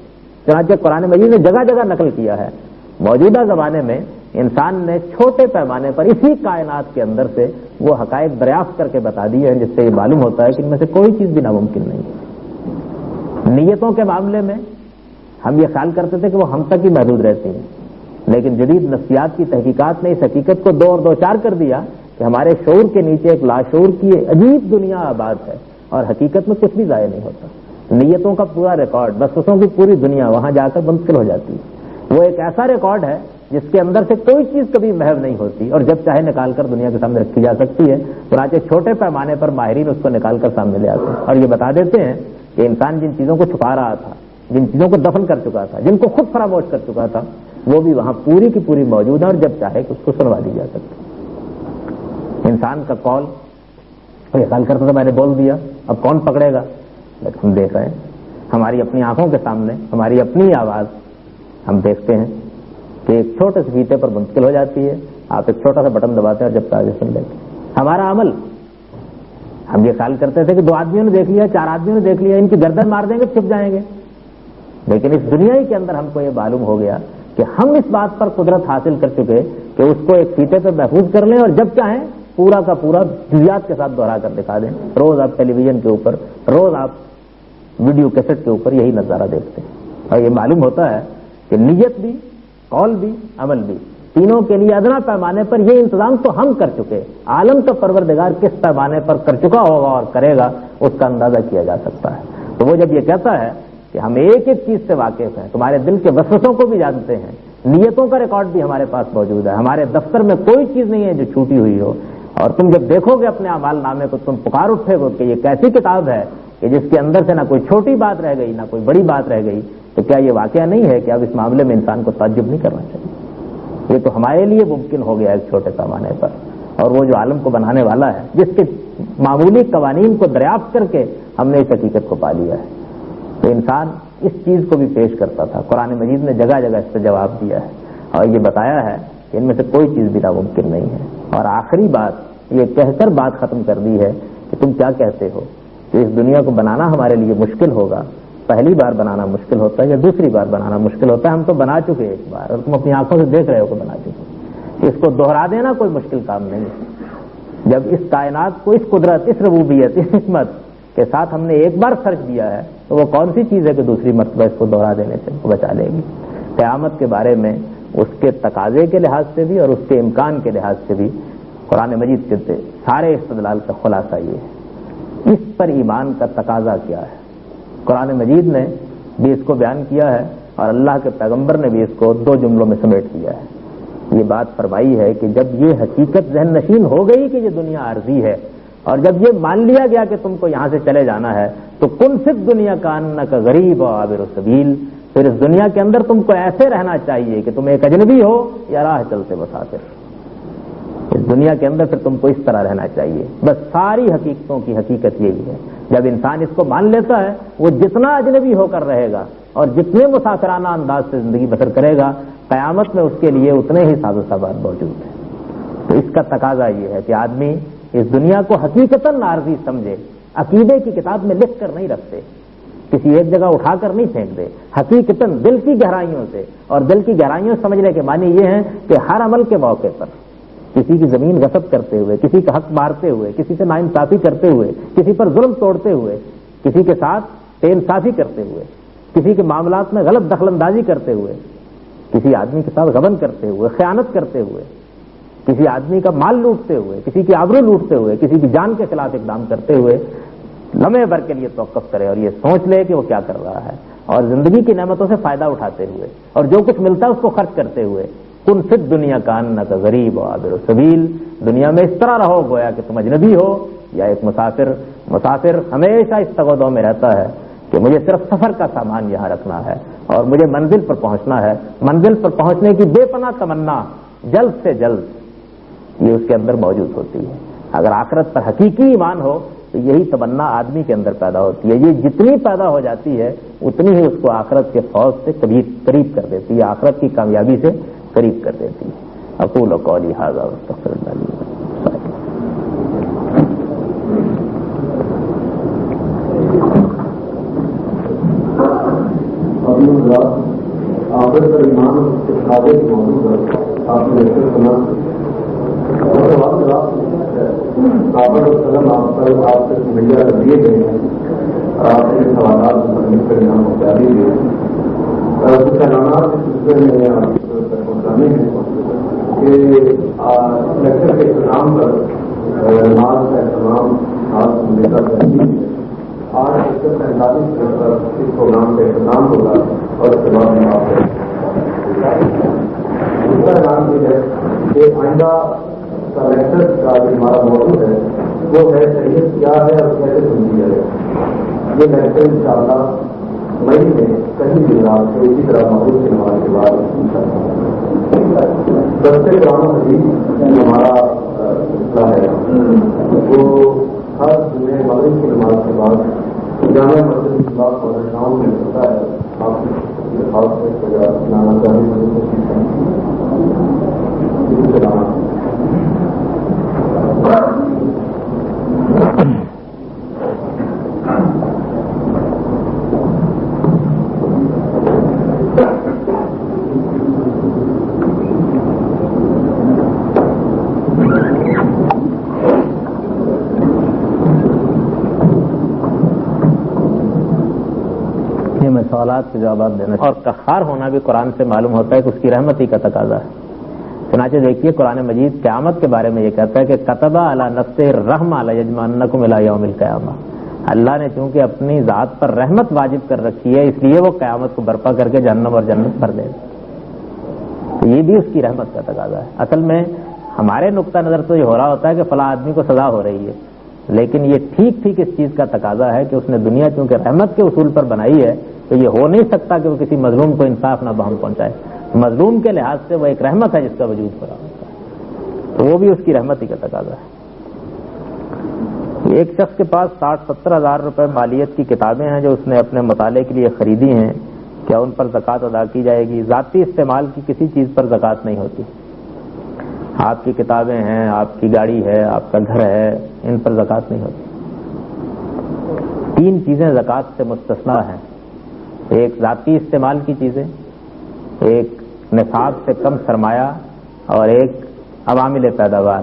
چنانچہ قرآن مجید نے جگہ جگہ نقل کیا ہے. موجودہ زمانے میں انسان نے چھوٹے پیمانے پر اسی کائنات کے اندر سے وہ حقائق دریافت کر کے بتا دیے ہیں جس سے یہ معلوم ہوتا ہے کہ ان میں سے کوئی چیز بھی ناممکن نہیں ہے. نیتوں کے معاملے میں ہم یہ خیال کرتے تھے کہ وہ ہم تک ہی محدود رہتی ہیں, لیکن جدید نفسیات کی تحقیقات نے اس حقیقت کو دو اور دو چار کر دیا کہ ہمارے شعور کے نیچے ایک لاشعور کی عجیب دنیا آباد ہے اور حقیقت میں کچھ بھی ضائع نہیں ہوتا. نیتوں کا پورا ریکارڈ, وسوسوں کی پوری دنیا وہاں جا کر منتقل ہو جاتی ہے. وہ ایک ایسا ریکارڈ ہے جس کے اندر سے کوئی چیز کبھی محو نہیں ہوتی اور جب چاہے نکال کر دنیا کے سامنے رکھی جا سکتی ہے. چنانچہ چھوٹے پیمانے پر ماہرین اس کو نکال کر سامنے لے آتے ہیں اور یہ بتا دیتے ہیں کہ انسان جن چیزوں کو چھپا رہا تھا, جن چیزوں کو دفن کر چکا تھا, جن کو خود فراموش کر چکا تھا, وہ بھی وہاں پوری کی پوری موجود ہے اور جب چاہے اس کو سنوا دی جا سکتی. انسان کا قول یہ خیال کرتا تھا میں نے بول دیا, اب کون پکڑے گا. لیکن ہم دیکھ رہے ہیں ہماری اپنی آنکھوں کے سامنے ہماری اپنی آواز ہم دیکھتے ہیں کہ ایک چھوٹے سے فیتے پر منتقل ہو جاتی ہے. آپ ایک چھوٹا سا بٹن دباتے ہیں اور جب تاجے سن لیتے. ہمارا عمل, ہم یہ خیال کرتے تھے کہ 2 آدمیوں نے دیکھ لیا, 4 آدمیوں نے دیکھ لیا, ان کی گردن مار دیں گے چھپ جائیں گے. لیکن اس دنیا ہی کے اندر ہم کو یہ معلوم ہو گیا کہ ہم اس بات پر قدرت حاصل کر چکے کہ اس کو ایک فیتے پہ محفوظ کر لیں اور جب چاہیں پورا کا پورا جزیات کے ساتھ دوہرا کر دکھا دیں. روز آپ ٹیلی ویژن کے اوپر, روز آپ ویڈیو کیسٹ کے اوپر یہی نظارہ دیکھتے ہیں اور یہ معلوم ہوتا ہے کہ نیت بھی, قول بھی, عمل بھی, تینوں کے لیے ادنا پیمانے پر یہ انتظام تو ہم کر چکے، عالم تو پروردگار کس پیمانے پر کر چکا ہوگا اور کرے گا اس کا اندازہ کیا جا سکتا ہے۔ تو وہ جب یہ کہتا ہے کہ ہم ایک ایک چیز سے واقف ہیں، تمہارے دل کے وسوسوں کو بھی جانتے ہیں، نیتوں کا ریکارڈ بھی ہمارے پاس موجود ہے، ہمارے دفتر میں کوئی چیز نہیں ہے جو چھوٹی ہوئی ہو، اور تم جب دیکھو گے اپنے اعمال نامے کو تم پکار اٹھے گو کہ یہ کیسی کتاب ہے کہ جس کے اندر سے نہ کوئی چھوٹی بات رہ گئی نہ کوئی بڑی بات رہ گئی۔ تو کیا یہ واقعہ نہیں ہے کہ اب اس معاملے میں انسان کو تعجب نہیں کرنا چاہیے؟ یہ تو ہمارے لیے ممکن ہو گیا ایک چھوٹے پیمانے پر، اور وہ جو عالم کو بنانے والا ہے جس کے معمولی قوانین کو دریافت کر کے ہم نے اس حقیقت کو پا لیا ہے، تو انسان اس چیز کو بھی پیش کرتا تھا۔ قرآن مجید نے جگہ جگہ اس سے جواب دیا ہے اور یہ بتایا ہے کہ ان میں سے کوئی چیز بھی ناممکن نہیں ہے، اور آخری بات یہ کہہ کر بات ختم کر دی ہے کہ تم کیا کہتے ہو کہ اس دنیا کو بنانا ہمارے لیے مشکل ہوگا؟ پہلی بار بنانا مشکل ہوتا ہے یا دوسری بار بنانا مشکل ہوتا ہے؟ ہم تو بنا چکے ایک بار، اور تم اپنی آنکھوں سے دیکھ رہے ہو کہ بنا چکے، اس کو دوہرا دینا کوئی مشکل کام نہیں ہے۔ جب اس کائنات کو اس قدرت، اس ربوبیت، اس حکمت کے ساتھ ہم نے ایک بار سرچ دیا ہے تو وہ کون سی چیز ہے کہ دوسری مرتبہ اس کو دوہرا دینے سے بچا لے گی؟ قیامت کے بارے میں اس کے تقاضے کے لحاظ سے بھی اور اس کے امکان کے لحاظ سے بھی قرآن مجید کے سارے استدلال کا خلاصہ یہ ہے۔ اس پر ایمان کا تقاضا کیا ہے؟ قرآن مجید نے بھی اس کو بیان کیا ہے اور اللہ کے پیغمبر نے بھی اس کو 2 جملوں میں سمیٹ دیا ہے۔ یہ بات فرمائی ہے کہ جب یہ حقیقت ذہن نشین ہو گئی کہ یہ دنیا عارضی ہے، اور جب یہ مان لیا گیا کہ تم کو یہاں سے چلے جانا ہے، تو کن صرف دنیا کا انک غریب و عابر السبیل، پھر اس دنیا کے اندر تم کو ایسے رہنا چاہیے کہ تم ایک اجنبی ہو یا راہ چلتے مسافر۔ اس دنیا کے اندر پھر تم کو اس طرح رہنا چاہیے۔ بس ساری حقیقتوں کی حقیقت یہی ہے۔ جب انسان اس کو مان لیتا ہے، وہ جتنا اجنبی ہو کر رہے گا اور جتنے مسافرانہ انداز سے زندگی بسر کرے گا، قیامت میں اس کے لیے اتنے ہی ساز و سامان موجود ہیں۔ تو اس کا تقاضا یہ ہے کہ آدمی اس دنیا کو حقیقتاً عارضی سمجھے، عقیدے کی کتاب میں لکھ کر نہیں رکھتے، کسی ایک جگہ اٹھا کر نہیں پھینک دے، حقیقتاً دل کی گہرائیوں سے، اور دل کی گہرائیوں سمجھنے کے معنی یہ ہیں کہ ہر عمل کے موقع پر کسی کی زمین غصب کرتے ہوئے، کسی کا حق مارتے ہوئے، کسی سے ناانصافی کرتے ہوئے، کسی پر ظلم توڑتے ہوئے، کسی کے ساتھ بے انصافی کرتے ہوئے، کسی کے معاملات میں غلط دخل اندازی کرتے ہوئے، کسی آدمی کے ساتھ غبن کرتے ہوئے، خیانت کرتے ہوئے، کسی آدمی کا مال لوٹتے ہوئے، کسی کی آبرو لوٹتے ہوئے، کسی کی جان کے خلاف اقدام کرتے ہوئے لمحے بھر کے لیے توقف کرے اور یہ سوچ لے کہ وہ کیا کر رہا ہے، اور زندگی کی نعمتوں سے فائدہ اٹھاتے ہوئے اور جو کچھ ملتا ہے اس کو خرچ کرتے ہوئے، کن فی الدنیا کانک غریب و عابر السبیل، دنیا میں اس طرح رہو گویا کہ تم اجنبی ہو یا ایک مسافر۔ مسافر ہمیشہ اس تغودو میں رہتا ہے کہ مجھے صرف سفر کا سامان یہاں رکھنا ہے اور مجھے منزل پر پہنچنا ہے، منزل پر پہنچنے کی بے پناہ تمنا جلد سے جلد یہ اس کے اندر موجود ہوتی ہے۔ اگر آخرت پر حقیقی ایمان ہو تو یہی تمنا آدمی کے اندر پیدا ہوتی ہے، یہ جتنی پیدا ہو جاتی ہے اتنی ہی اس کو آخرت کے فوج سے قریب کر دیتی ہے، آخرت کی کامیابی سے قریب کر دیتی ہے۔ اقول قولی ھذا واستغفر اللہ لی ولکم۔ آخر پر ایمان آگے موجود ہے، آپ نے سنا آپ سے مہیا دیے گئے ہیں، آپ کے سوالات کر یہاں پہنچا دیجیے۔ کچھ اعلانات کے سلسلے میں آپ تک پہنچانے ہیں کہ لیکچر کے اختتام پر نماز کا اہتمام خاص ملیتا کرتی ہے۔ 8:45 پر اس پروگرام کا اختتام ہوگا اور اس کے بعد میں آپ اس کا اعلان یہ ہے کہ آئندہ کا لیکچر کا جو ہمارا موضوع ہے وہ ہے شریعت کیا ہے اور کیسے سمجھی جائے۔ یہ لیکچر انشاءاللہ مئی میں کہیں بھی رات سے اسی طرح مغرب کے نماز کے بعد دستے قرآن حدیث ہمارا سلسلہ ہے، وہ ہر جمعے مغرب کی نماز کے بعد جامع مسجد شام میں ہوتا ہے۔ آپ کی خاص لانا چاہیے سوالات کے جوابات دینا، اور قہار ہونا بھی قرآن سے معلوم ہوتا ہے کہ اس کی رحمت ہی کا تقاضا ہے۔ چنانچہ دیکھیے قرآن مجید قیامت کے بارے میں یہ کہتا ہے کہ کتبہ علی نفسہ الرحمہ لیجمعنکم الی یوم القیامہ، اللہ نے چونکہ اپنی ذات پر رحمت واجب کر رکھی ہے اس لیے وہ قیامت کو برپا کر کے جہنم اور جنت بھر دے گا. تو یہ بھی اس کی رحمت کا تقاضا ہے. اصل میں ہمارے نقطہ نظر تو یہ ہو رہا ہوتا ہے کہ فلاں آدمی کو سزا ہو رہی ہے، لیکن یہ ٹھیک ٹھیک اس چیز کا تقاضا ہے کہ اس نے دنیا چونکہ رحمت کے اصول پر بنائی ہے تو یہ ہو نہیں سکتا کہ وہ کسی مظلوم کو انصاف نہ بہم پہنچائے. مظلوم کے لحاظ سے وہ ایک رحمت ہے جس کا وجود ہو رہا ہوتا ہے، تو وہ بھی اس کی رحمت ہی کا تقاضا ہے. ایک شخص کے پاس 60-70 ہزار روپے مالیت کی کتابیں ہیں جو اس نے اپنے مطالعے کے لیے خریدی ہیں، کیا ان پر زکوٰۃ ادا کی جائے گی؟ ذاتی استعمال کی کسی چیز پر زکوٰۃ نہیں ہوتی. آپ کی کتابیں ہیں، آپ کی گاڑی ہے، آپ کا گھر ہے، ان پر زکوٰۃ نہیں ہوتی. 3 چیزیں زکوٰۃ سے مستثنیٰ ہیں. ایک ذاتی استعمال کی چیزیں، ایک نصاب سے کم سرمایہ، اور ایک عوامل پیداوار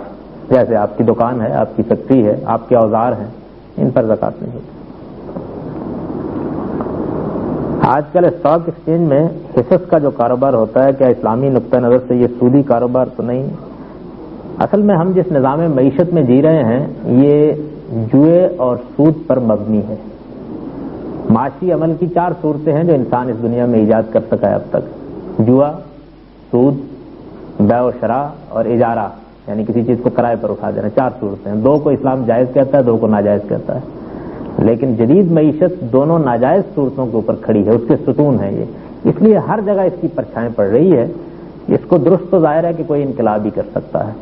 جیسے آپ کی دکان ہے، آپ کی فیکٹری ہے، آپ کے اوزار ہیں، ان پر زکوٰۃ نہیں ہوتی. آج کل اسٹاک ایکسچینج میں حصص کا جو کاروبار ہوتا ہے، کیا اسلامی نقطہ نظر سے یہ سودی کاروبار تو نہیں؟ اصل میں ہم جس نظام معیشت میں جی رہے ہیں یہ جوئے اور سود پر مبنی ہے. معاشی عمل کی 4 صورتیں ہیں جو انسان اس دنیا میں ایجاد کر سکا ہے اب تک: جوا، سود، بیع و شراء اور اجارہ، یعنی کسی چیز کو کرائے پر اٹھا دینا. 4 صورتیں ہیں. 2 کو اسلام جائز کہتا ہے، 2 کو ناجائز کہتا ہے. لیکن جدید معیشت دونوں ناجائز صورتوں کے اوپر کھڑی ہے، اس کے ستون ہیں یہ، اس لیے ہر جگہ اس کی پرچھائیں پڑ رہی ہے. اس کو درست تو ظاہر ہے کہ کوئی انقلاب ہی کر سکتا ہے.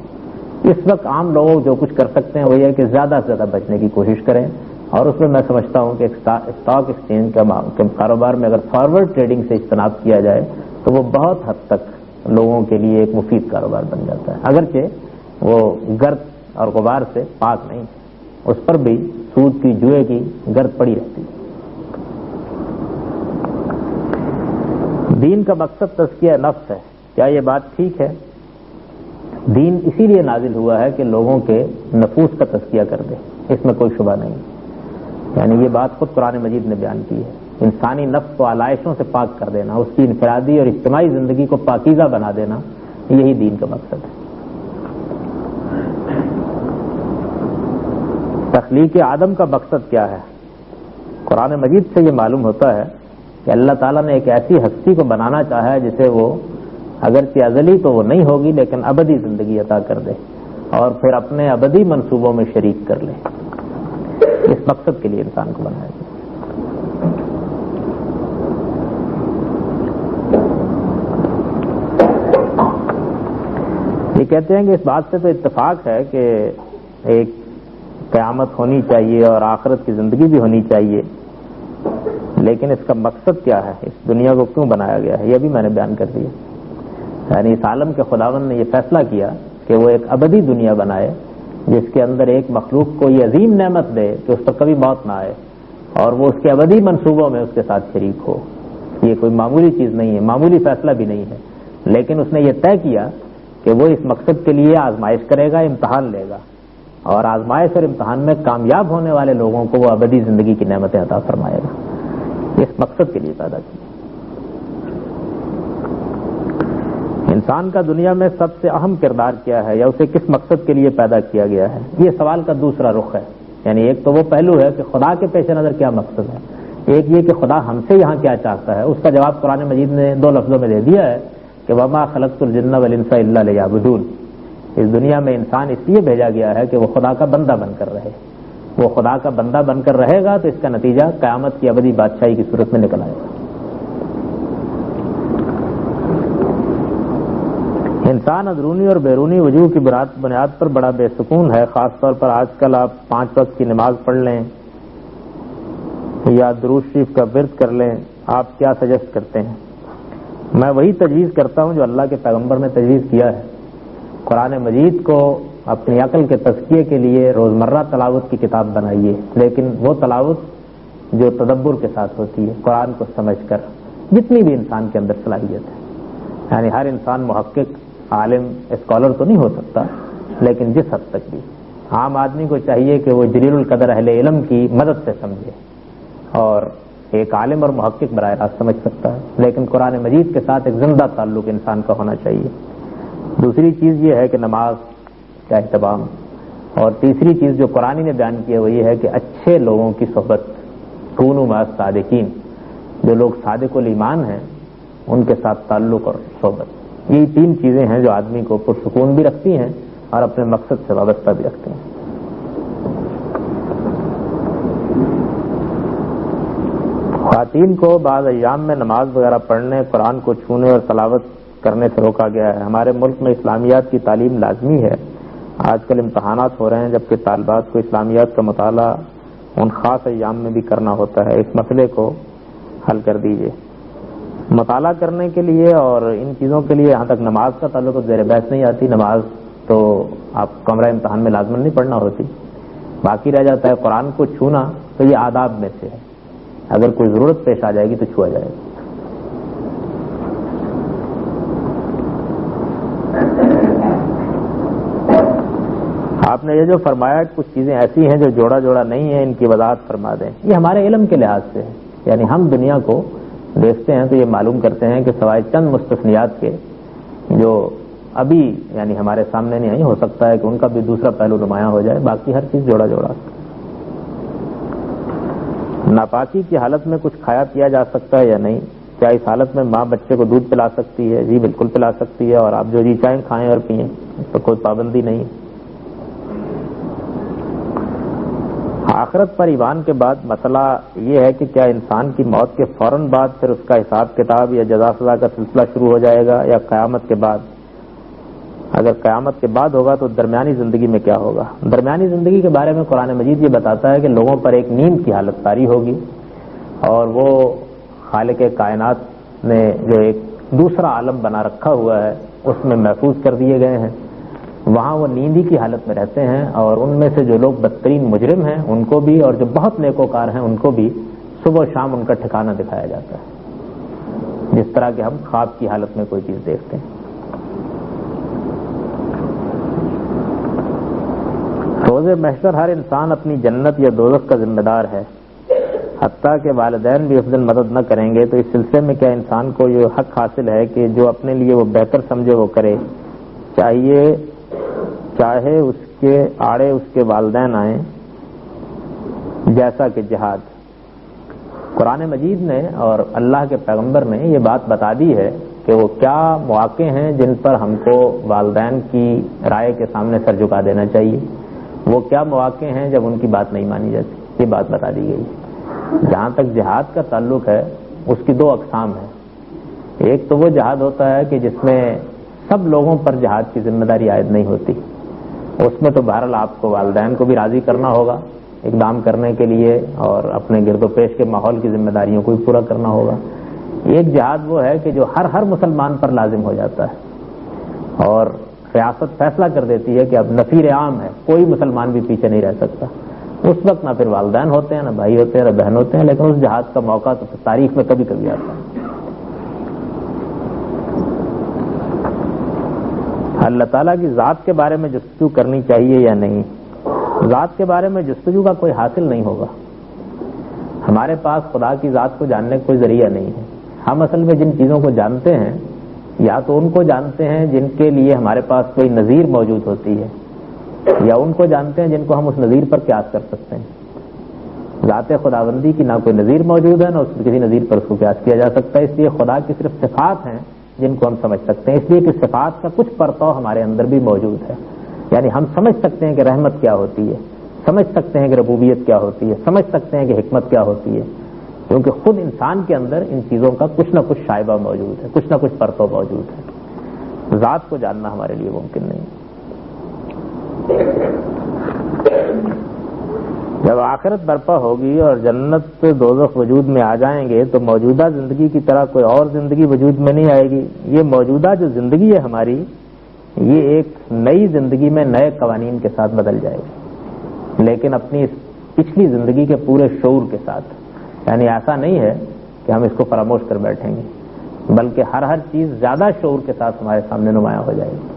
اس وقت عام لوگ جو کچھ کر سکتے ہیں وہ یہ ہے کہ زیادہ سے زیادہ بچنے کی کوشش کریں، اور اس میں میں سمجھتا ہوں کہ اسٹاک ایکسچینج کے کاروبار میں اگر فارورڈ ٹریڈنگ سے اجتناب کیا جائے تو وہ بہت حد تک لوگوں کے لیے ایک مفید کاروبار بن جاتا ہے، اگرچہ وہ گرد اور غبار سے پاک نہیں، اس پر بھی سود کی، جوئے کی گرد پڑی رہتی ہے. دین کا مقصد تزکیہ نفس ہے، کیا یہ بات ٹھیک ہے؟ دین اسی لیے نازل ہوا ہے کہ لوگوں کے نفوس کا تزکیہ کر دے، اس میں کوئی شبہ نہیں. یعنی یہ بات خود قرآن مجید نے بیان کی ہے. انسانی نفس کو علائشوں سے پاک کر دینا، اس کی انفرادی اور اجتماعی زندگی کو پاکیزہ بنا دینا، یہی دین کا مقصد ہے. تخلیق آدم کا مقصد کیا ہے؟ قرآن مجید سے یہ معلوم ہوتا ہے کہ اللہ تعالیٰ نے ایک ایسی ہستی کو بنانا چاہا ہے جسے وہ اگرچہ ازلی تو وہ نہیں ہوگی لیکن ابدی زندگی عطا کر دے اور پھر اپنے ابدی منصوبوں میں شریک کر لے. اس مقصد کے لیے انسان کو بنایا گیا. یہ کہتے ہیں کہ اس بات سے تو اتفاق ہے کہ ایک قیامت ہونی چاہیے اور آخرت کی زندگی بھی ہونی چاہیے، لیکن اس کا مقصد کیا ہے، اس دنیا کو کیوں بنایا گیا ہے، یہ بھی میں نے بیان کر دیا. یعنی اس عالم کے خداوند نے یہ فیصلہ کیا کہ وہ ایک ابدی دنیا بنائے جس کے اندر ایک مخلوق کو یہ عظیم نعمت دے کہ اس پر کبھی موت نہ آئے اور وہ اس کے ابدی منصوبوں میں اس کے ساتھ شریک ہو. یہ کوئی معمولی چیز نہیں ہے، معمولی فیصلہ بھی نہیں ہے، لیکن اس نے یہ طے کیا کہ وہ اس مقصد کے لیے آزمائش کرے گا، امتحان لے گا، اور آزمائش اور امتحان میں کامیاب ہونے والے لوگوں کو وہ ابدی زندگی کی نعمتیں عطا فرمائے گا. اس مقصد کے لیے پیدا کیا. انسان کا دنیا میں سب سے اہم کردار کیا ہے یا اسے کس مقصد کے لیے پیدا کیا گیا ہے؟ یہ سوال کا دوسرا رخ ہے. یعنی ایک تو وہ پہلو ہے کہ خدا کے پیش نظر کیا مقصد ہے، ایک یہ کہ خدا ہم سے یہاں کیا چاہتا ہے. اس کا جواب قرآن مجید نے 2 لفظوں میں دے دیا ہے کہ وما خلقت الجن والانس الا لیعبدون. اس دنیا میں انسان اس لیے بھیجا گیا ہے کہ وہ خدا کا بندہ بن کر رہے. وہ خدا کا بندہ بن کر رہے گا تو اس کا نتیجہ قیامت کی ابدی بادشاہی کی صورت میں نکل آئے گا. انسان اندرونی اور بیرونی وجوہ کی بنیاد پر بڑا بے سکون ہے. خاص طور پر آج کل آپ 5 وقت کی نماز پڑھ لیں یا درود شریف کا ورد کر لیں، آپ کیا سجیسٹ کرتے ہیں؟ میں وہی تجویز کرتا ہوں جو اللہ کے پیغمبر نے تجویز کیا ہے. قرآن مجید کو اپنی عقل کے تزکیے کے لیے روزمرہ تلاوت کی کتاب بنائیے، لیکن وہ تلاوت جو تدبر کے ساتھ ہوتی ہے، قرآن کو سمجھ کر، جتنی بھی انسان کے اندر صلاحیت ہے. یعنی ہر انسان محقق، عالم، اسکالر تو نہیں ہو سکتا، لیکن جس حد تک بھی عام آدمی کو چاہیے کہ وہ جلیل القدر اہل علم کی مدد سے سمجھے، اور ایک عالم اور محقق براہ راست سمجھ سکتا ہے، لیکن قرآن مجید کے ساتھ ایک زندہ تعلق انسان کا ہونا چاہیے. دوسری چیز یہ ہے کہ نماز کا اہتمام، اور تیسری چیز جو قرآن نے بیان کی ہے وہ یہ ہے کہ اچھے لوگوں کی صحبت، کونوا مع الصادقین، جو لوگ صادق الایمان ہیں ان کے ساتھ تعلق اور صحبت. یہ تین چیزیں ہیں جو آدمی کو پرسکون بھی رکھتی ہیں اور اپنے مقصد سے وابستہ بھی رکھتی ہیں. خواتین کو بعض ایام میں نماز وغیرہ پڑھنے، قرآن کو چھونے اور تلاوت کرنے سے روکا گیا ہے. ہمارے ملک میں اسلامیات کی تعلیم لازمی ہے. آج کل امتحانات ہو رہے ہیں جبکہ طالبات کو اسلامیات کا مطالعہ ان خاص ایام میں بھی کرنا ہوتا ہے. اس مسئلے کو حل کر دیجیے. مطالعہ کرنے کے لیے اور ان چیزوں کے لیے یہاں تک نماز کا تعلق زیر بحث نہیں آتی. نماز تو آپ کمرہ امتحان میں لازمن نہیں پڑھنا ہوتی. باقی رہ جاتا ہے قرآن کو چھونا، تو یہ آداب میں سے ہے. اگر کوئی ضرورت پیش آ جائے گی تو چھوا جائے گا. آپ نے یہ جو فرمایا کچھ چیزیں ایسی ہیں جو جوڑا جوڑا نہیں ہے، ان کی وضاحت فرما دیں. یہ ہمارے علم کے لحاظ سے ہے، یعنی ہم دنیا کو دیکھتے ہیں تو یہ معلوم کرتے ہیں کہ سوائے چند مستثنیات کے جو ابھی یعنی ہمارے سامنے نہیں آئی، ہو سکتا ہے کہ ان کا بھی دوسرا پہلو نمایاں ہو جائے، باقی ہر چیز جوڑا جوڑا. ناپاکی کی حالت میں کچھ کھایا پیا جا سکتا ہے یا نہیں؟ کیا اس حالت میں ماں بچے کو دودھ پلا سکتی ہے؟ جی بالکل پلا سکتی ہے، اور آپ جو جی چاہیں کھائیں اور پئیں، اس پر کوئی پابندی نہیں. آخرت پر ایمان کے بعد مسئلہ یہ ہے کہ کیا انسان کی موت کے فوراً بعد پھر اس کا حساب کتاب یا جزا سزا کا سلسلہ شروع ہو جائے گا، یا قیامت کے بعد؟ اگر قیامت کے بعد ہوگا تو درمیانی زندگی میں کیا ہوگا؟ درمیانی زندگی کے بارے میں قرآن مجید یہ بتاتا ہے کہ لوگوں پر ایک نیند کی حالت طاری ہوگی، اور وہ خالق کائنات نے جو ایک دوسرا عالم بنا رکھا ہوا ہے اس میں محفوظ کر دیے گئے ہیں. وہاں وہ نیندی کی حالت میں رہتے ہیں، اور ان میں سے جو لوگ بدترین مجرم ہیں ان کو بھی، اور جو بہت نیکوکار ہیں ان کو بھی صبح و شام ان کا ٹھکانہ دکھایا جاتا ہے، جس طرح کہ ہم خواب کی حالت میں کوئی چیز دیکھتے ہیں. روز محشر ہر انسان اپنی جنت یا دوزخ کا ذمہ دار ہے، حتیٰ کہ والدین بھی افضل مدد نہ کریں گے. تو اس سلسلے میں کیا انسان کو یہ حق حاصل ہے کہ جو اپنے لیے وہ بہتر سمجھے وہ کرے، چاہے اس کے آڑے اس کے والدین آئیں، جیسا کہ جہاد؟ قرآن مجید نے اور اللہ کے پیغمبر نے یہ بات بتا دی ہے کہ وہ کیا مواقع ہیں جن پر ہم کو والدین کی رائے کے سامنے سر جھکا دینا چاہیے، وہ کیا مواقع ہیں جب ان کی بات نہیں مانی جاتی. یہ بات بتا دی گئی. جہاں تک جہاد کا تعلق ہے اس کی دو اقسام ہیں. ایک تو وہ جہاد ہوتا ہے کہ جس میں سب لوگوں پر جہاد کی ذمہ داری عائد نہیں ہوتی. اس میں تو بہرحال آپ کو والدین کو بھی راضی کرنا ہوگا اقدام کرنے کے لیے، اور اپنے گرد و پیش کے ماحول کی ذمہ داریوں کو بھی پورا کرنا ہوگا. ایک جہاد وہ ہے کہ جو ہر مسلمان پر لازم ہو جاتا ہے، اور ریاست فیصلہ کر دیتی ہے کہ اب نفیر عام ہے، کوئی مسلمان بھی پیچھے نہیں رہ سکتا. اس وقت نہ پھر والدین ہوتے ہیں، نہ بھائی ہوتے ہیں، نہ بہن ہوتے ہیں، لیکن اس جہاد کا موقع تو تاریخ میں کبھی کبھی آتا ہے. اللہ تعالیٰ کی ذات کے بارے میں جستجو کرنی چاہیے یا نہیں؟ ذات کے بارے میں جستجو کا کوئی حاصل نہیں ہوگا. ہمارے پاس خدا کی ذات کو جاننے کا کوئی ذریعہ نہیں ہے. ہم اصل میں جن چیزوں کو جانتے ہیں یا تو ان کو جانتے ہیں جن کے لیے ہمارے پاس کوئی نظیر موجود ہوتی ہے، یا ان کو جانتے ہیں جن کو ہم اس نظیر پر قیاس کر سکتے ہیں. ذات خداوندی کی نہ کوئی نظیر موجود ہے، نہ اس کسی نظیر پر اس کو قیاس کیا جا سکتا ہے. اس لیے خدا کی صرف صفات ہیں جن کو ہم سمجھ سکتے ہیں. اس لیے کہ صفات کا کچھ پرتو ہمارے اندر بھی موجود ہے. یعنی ہم سمجھ سکتے ہیں کہ رحمت کیا ہوتی ہے، سمجھ سکتے ہیں کہ ربوبیت کیا ہوتی ہے، سمجھ سکتے ہیں کہ حکمت کیا ہوتی ہے، کیونکہ خود انسان کے اندر ان چیزوں کا کچھ نہ کچھ شائبہ موجود ہے، کچھ نہ کچھ پرتو موجود ہے. ذات کو جاننا ہمارے لیے ممکن نہیں. جب آخرت برپا ہوگی اور جنت دوزخ وجود میں آ جائیں گے تو موجودہ زندگی کی طرح کوئی اور زندگی وجود میں نہیں آئے گی. یہ موجودہ جو زندگی ہے ہماری، یہ ایک نئی زندگی میں نئے قوانین کے ساتھ بدل جائے گی، لیکن اپنی پچھلی زندگی کے پورے شعور کے ساتھ. یعنی ایسا نہیں ہے کہ ہم اس کو فراموش کر بیٹھیں گے، بلکہ ہر چیز زیادہ شعور کے ساتھ ہمارے سامنے نمایاں ہو جائے گی.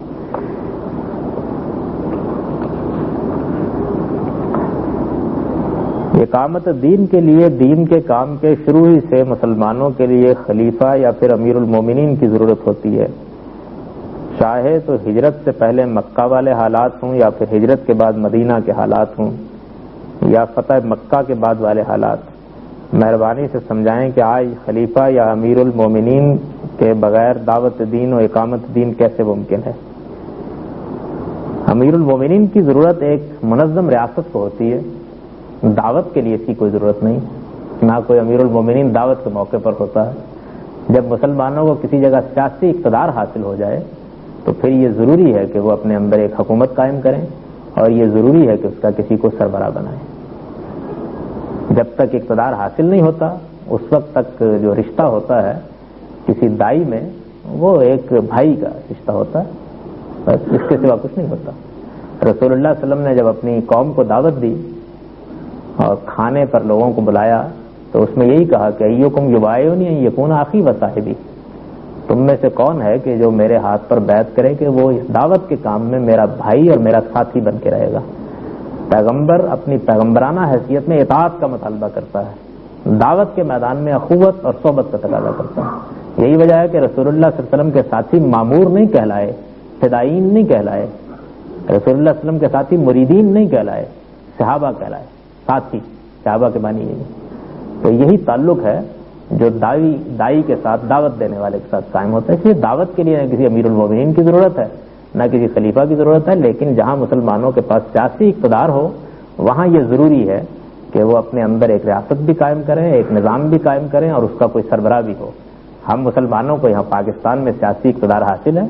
اقامت دین کے لیے دین کے کام کے شروع ہی سے مسلمانوں کے لیے خلیفہ یا پھر امیر المومنین کی ضرورت ہوتی ہے. چاہے تو ہجرت سے پہلے مکہ والے حالات ہوں یا پھر ہجرت کے بعد مدینہ کے حالات ہوں یا فتح مکہ کے بعد والے حالات، مہربانی سے سمجھائیں کہ آج خلیفہ یا امیر المومنین کے بغیر دعوت دین و اقامت دین کیسے ممکن ہے؟ امیر المومنین کی ضرورت ایک منظم ریاست کو ہوتی ہے، دعوت کے لیے اس کی کوئی ضرورت نہیں، نہ کوئی امیر المومنین دعوت کے موقع پر ہوتا ہے۔ جب مسلمانوں کو کسی جگہ سیاسی اقتدار حاصل ہو جائے تو پھر یہ ضروری ہے کہ وہ اپنے اندر ایک حکومت قائم کریں اور یہ ضروری ہے کہ اس کا کسی کو سربراہ بنائیں۔ جب تک اقتدار حاصل نہیں ہوتا اس وقت تک جو رشتہ ہوتا ہے کسی دائی میں وہ ایک بھائی کا رشتہ ہوتا ہے، بس اس کے سوا کچھ نہیں ہوتا۔ رسول اللہ صلی اللہ علیہ وسلم نے جب اپنی قوم کو دعوت دی اور کھانے پر لوگوں کو بلایا تو اس میں یہی کہا کہ ایکم یبایعنی ان یکون اخی و صاحبی، تم میں سے کون ہے کہ جو میرے ہاتھ پر بیعت کرے کہ وہ اس دعوت کے کام میں میرا بھائی اور میرا ساتھی بن کے رہے گا۔ پیغمبر اپنی پیغمبرانہ حیثیت میں اطاعت کا مطالبہ کرتا ہے، دعوت کے میدان میں اخوت اور صحبت کا تقاضا کرتا ہے۔ یہی وجہ ہے کہ رسول اللہ صلی اللہ علیہ وسلم کے ساتھی مامور نہیں کہلائے، فدائین نہیں کہلائے، رسول اللہ صلی اللہ علیہ وسلم کے ساتھی مریدین نہیں کہلائے، صحابہ کہلائے، ساتھی، صحابہ کے معنی یہی۔ تو یہی تعلق ہے جو دائی کے ساتھ، دعوت دینے والے کے ساتھ قائم ہوتا ہے۔ اس لیے دعوت کے لیے نہ کسی امیر المومنین کی ضرورت ہے نہ کسی خلیفہ کی ضرورت ہے، لیکن جہاں مسلمانوں کے پاس سیاسی اقتدار ہو وہاں یہ ضروری ہے کہ وہ اپنے اندر ایک ریاست بھی قائم کریں، ایک نظام بھی قائم کریں اور اس کا کوئی سربراہ بھی ہو۔ ہم مسلمانوں کو یہاں پاکستان میں سیاسی اقتدار حاصل ہے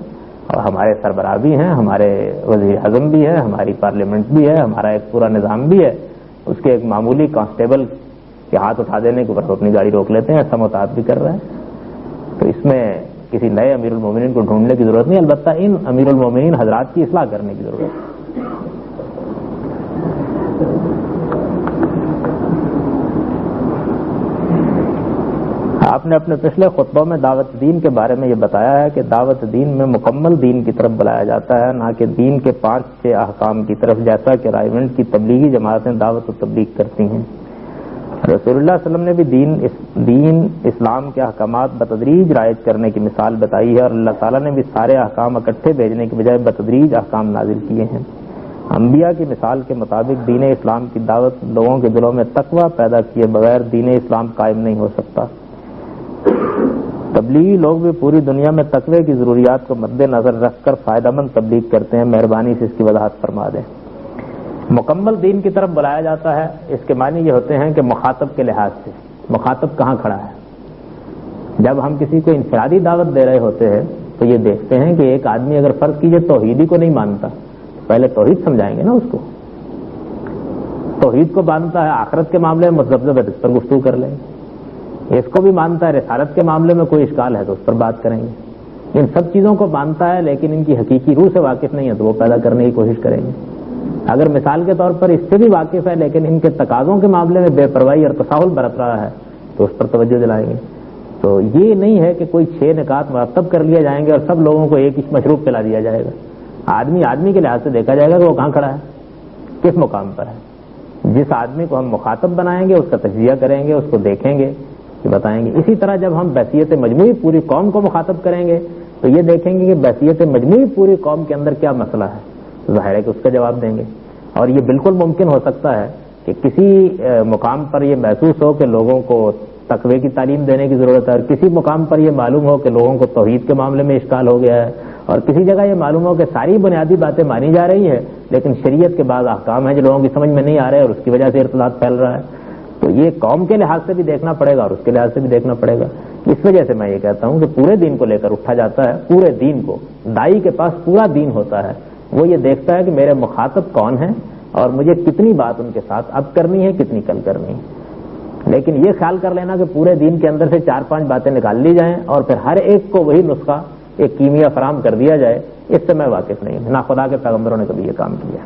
اور ہمارے سربراہ بھی ہیں، ہمارے وزیر اعظم بھی ہے، ہماری پارلیمنٹ بھی ہے، ہمارا ایک پورا نظام بھی ہے۔ اس کے ایک معمولی کانسٹیبل کے ہاتھ اٹھا دینے کے اوپر اپنی گاڑی روک لیتے ہیں، ایسا متعارف بھی کر رہے ہیں۔ تو اس میں کسی نئے امیر المومنین کو ڈھونڈنے کی ضرورت نہیں، البتہ ان امیر المومنین حضرات کی اصلاح کرنے کی ضرورت ہے۔ آپ نے اپنے پچھلے خطبوں میں دعوت دین کے بارے میں یہ بتایا ہے کہ دعوت دین میں مکمل دین کی طرف بلایا جاتا ہے، نہ کہ دین کے 5-6 احکام کی طرف، جیسا کہ رائمنڈ کی تبلیغی جماعتیں دعوت و تبلیغ کرتی ہیں۔ رسول اللہ صلی اللہ علیہ وسلم نے بھی دین اسلام کے احکامات بتدریج رائج کرنے کی مثال بتائی ہے اور اللہ تعالیٰ نے بھی سارے احکام اکٹھے بھیجنے کے بجائے بتدریج احکام نازل کیے ہیں۔ انبیاء کی مثال کے مطابق دین اسلام کی دعوت لوگوں کے دلوں میں تقویٰ پیدا کیے بغیر دین اسلام قائم نہیں ہو سکتا۔ تبلیغی لوگ بھی پوری دنیا میں تقوی کی ضروریات کو مد نظر رکھ کر فائدہ مند تبلیغ کرتے ہیں، مہربانی سے اس کی وضاحت فرما دیں۔ مکمل دین کی طرف بلایا جاتا ہے، اس کے معنی یہ ہوتے ہیں کہ مخاطب کے لحاظ سے مخاطب کہاں کھڑا ہے۔ جب ہم کسی کو انفرادی دعوت دے رہے ہوتے ہیں تو یہ دیکھتے ہیں کہ ایک آدمی اگر فرض کیجئے توحیدی کو نہیں مانتا، پہلے توحید سمجھائیں گے نا اس کو، توحید کو مانتا ہے، آخرت کے معاملے میں مذہب اس پر گفتگو کر لیں گے، اس کو بھی مانتا ہے، رسالت کے معاملے میں کوئی اشکال ہے تو اس پر بات کریں گے۔ ان سب چیزوں کو مانتا ہے لیکن ان کی حقیقی روح سے واقف نہیں ہے تو وہ پیدا کرنے کی کوشش کریں گے۔ اگر مثال کے طور پر اس سے بھی واقف ہے لیکن ان کے تقاضوں کے معاملے میں بے پرواہی اور تساہل برت رہا ہے تو اس پر توجہ دلائیں گے۔ تو یہ نہیں ہے کہ کوئی 6 نکات مرتب کر لیے جائیں گے اور سب لوگوں کو ایک ہی مشروب پلا دیا جائے گا۔ آدمی کے لحاظ سے دیکھا جائے گا کہ وہ کہاں کھڑا ہے، کس مقام پر ہے۔ جس آدمی کو ہم مخاطب بنائیں گے اس کا تجزیہ کریں گے، اس کو دیکھیں گے، کہ بتائیں گے۔ اسی طرح جب ہم بحثیت مجموعی پوری قوم کو مخاطب کریں گے تو یہ دیکھیں گے کہ بحثیت مجموعی پوری قوم کے اندر کیا مسئلہ ہے، ظاہر ہے کہ اس کا جواب دیں گے۔ اور یہ بالکل ممکن ہو سکتا ہے کہ کسی مقام پر یہ محسوس ہو کہ لوگوں کو تقوی کی تعلیم دینے کی ضرورت ہے اور کسی مقام پر یہ معلوم ہو کہ لوگوں کو توحید کے معاملے میں اشکال ہو گیا ہے اور کسی جگہ یہ معلوم ہو کہ ساری بنیادی باتیں مانی جا رہی ہیں لیکن شریعت کے بعض احکام ہیں جو لوگوں کی سمجھ میں نہیں آ رہے اور اس کی وجہ سے ارتداد پھیل رہا ہے۔ تو یہ قوم کے لحاظ سے بھی دیکھنا پڑے گا اور اس کے لحاظ سے بھی دیکھنا پڑے گا۔ اس وجہ سے میں یہ کہتا ہوں کہ پورے دین کو لے کر اٹھا جاتا ہے، پورے دین کو، دائی کے پاس پورا دین ہوتا ہے، وہ یہ دیکھتا ہے کہ میرے مخاطب کون ہیں اور مجھے کتنی بات ان کے ساتھ اب کرنی ہے، کتنی کل کرنی ہے۔ لیکن یہ خیال کر لینا کہ پورے دین کے اندر سے 4-5 باتیں نکال لی جائیں اور پھر ہر ایک کو وہی نسخہ، ایک کیمیا فراہم کر دیا جائے، اس سے میں واقف نہیں ہوں، نہ خدا کے پیغمبروں نے کبھی یہ کام کیا۔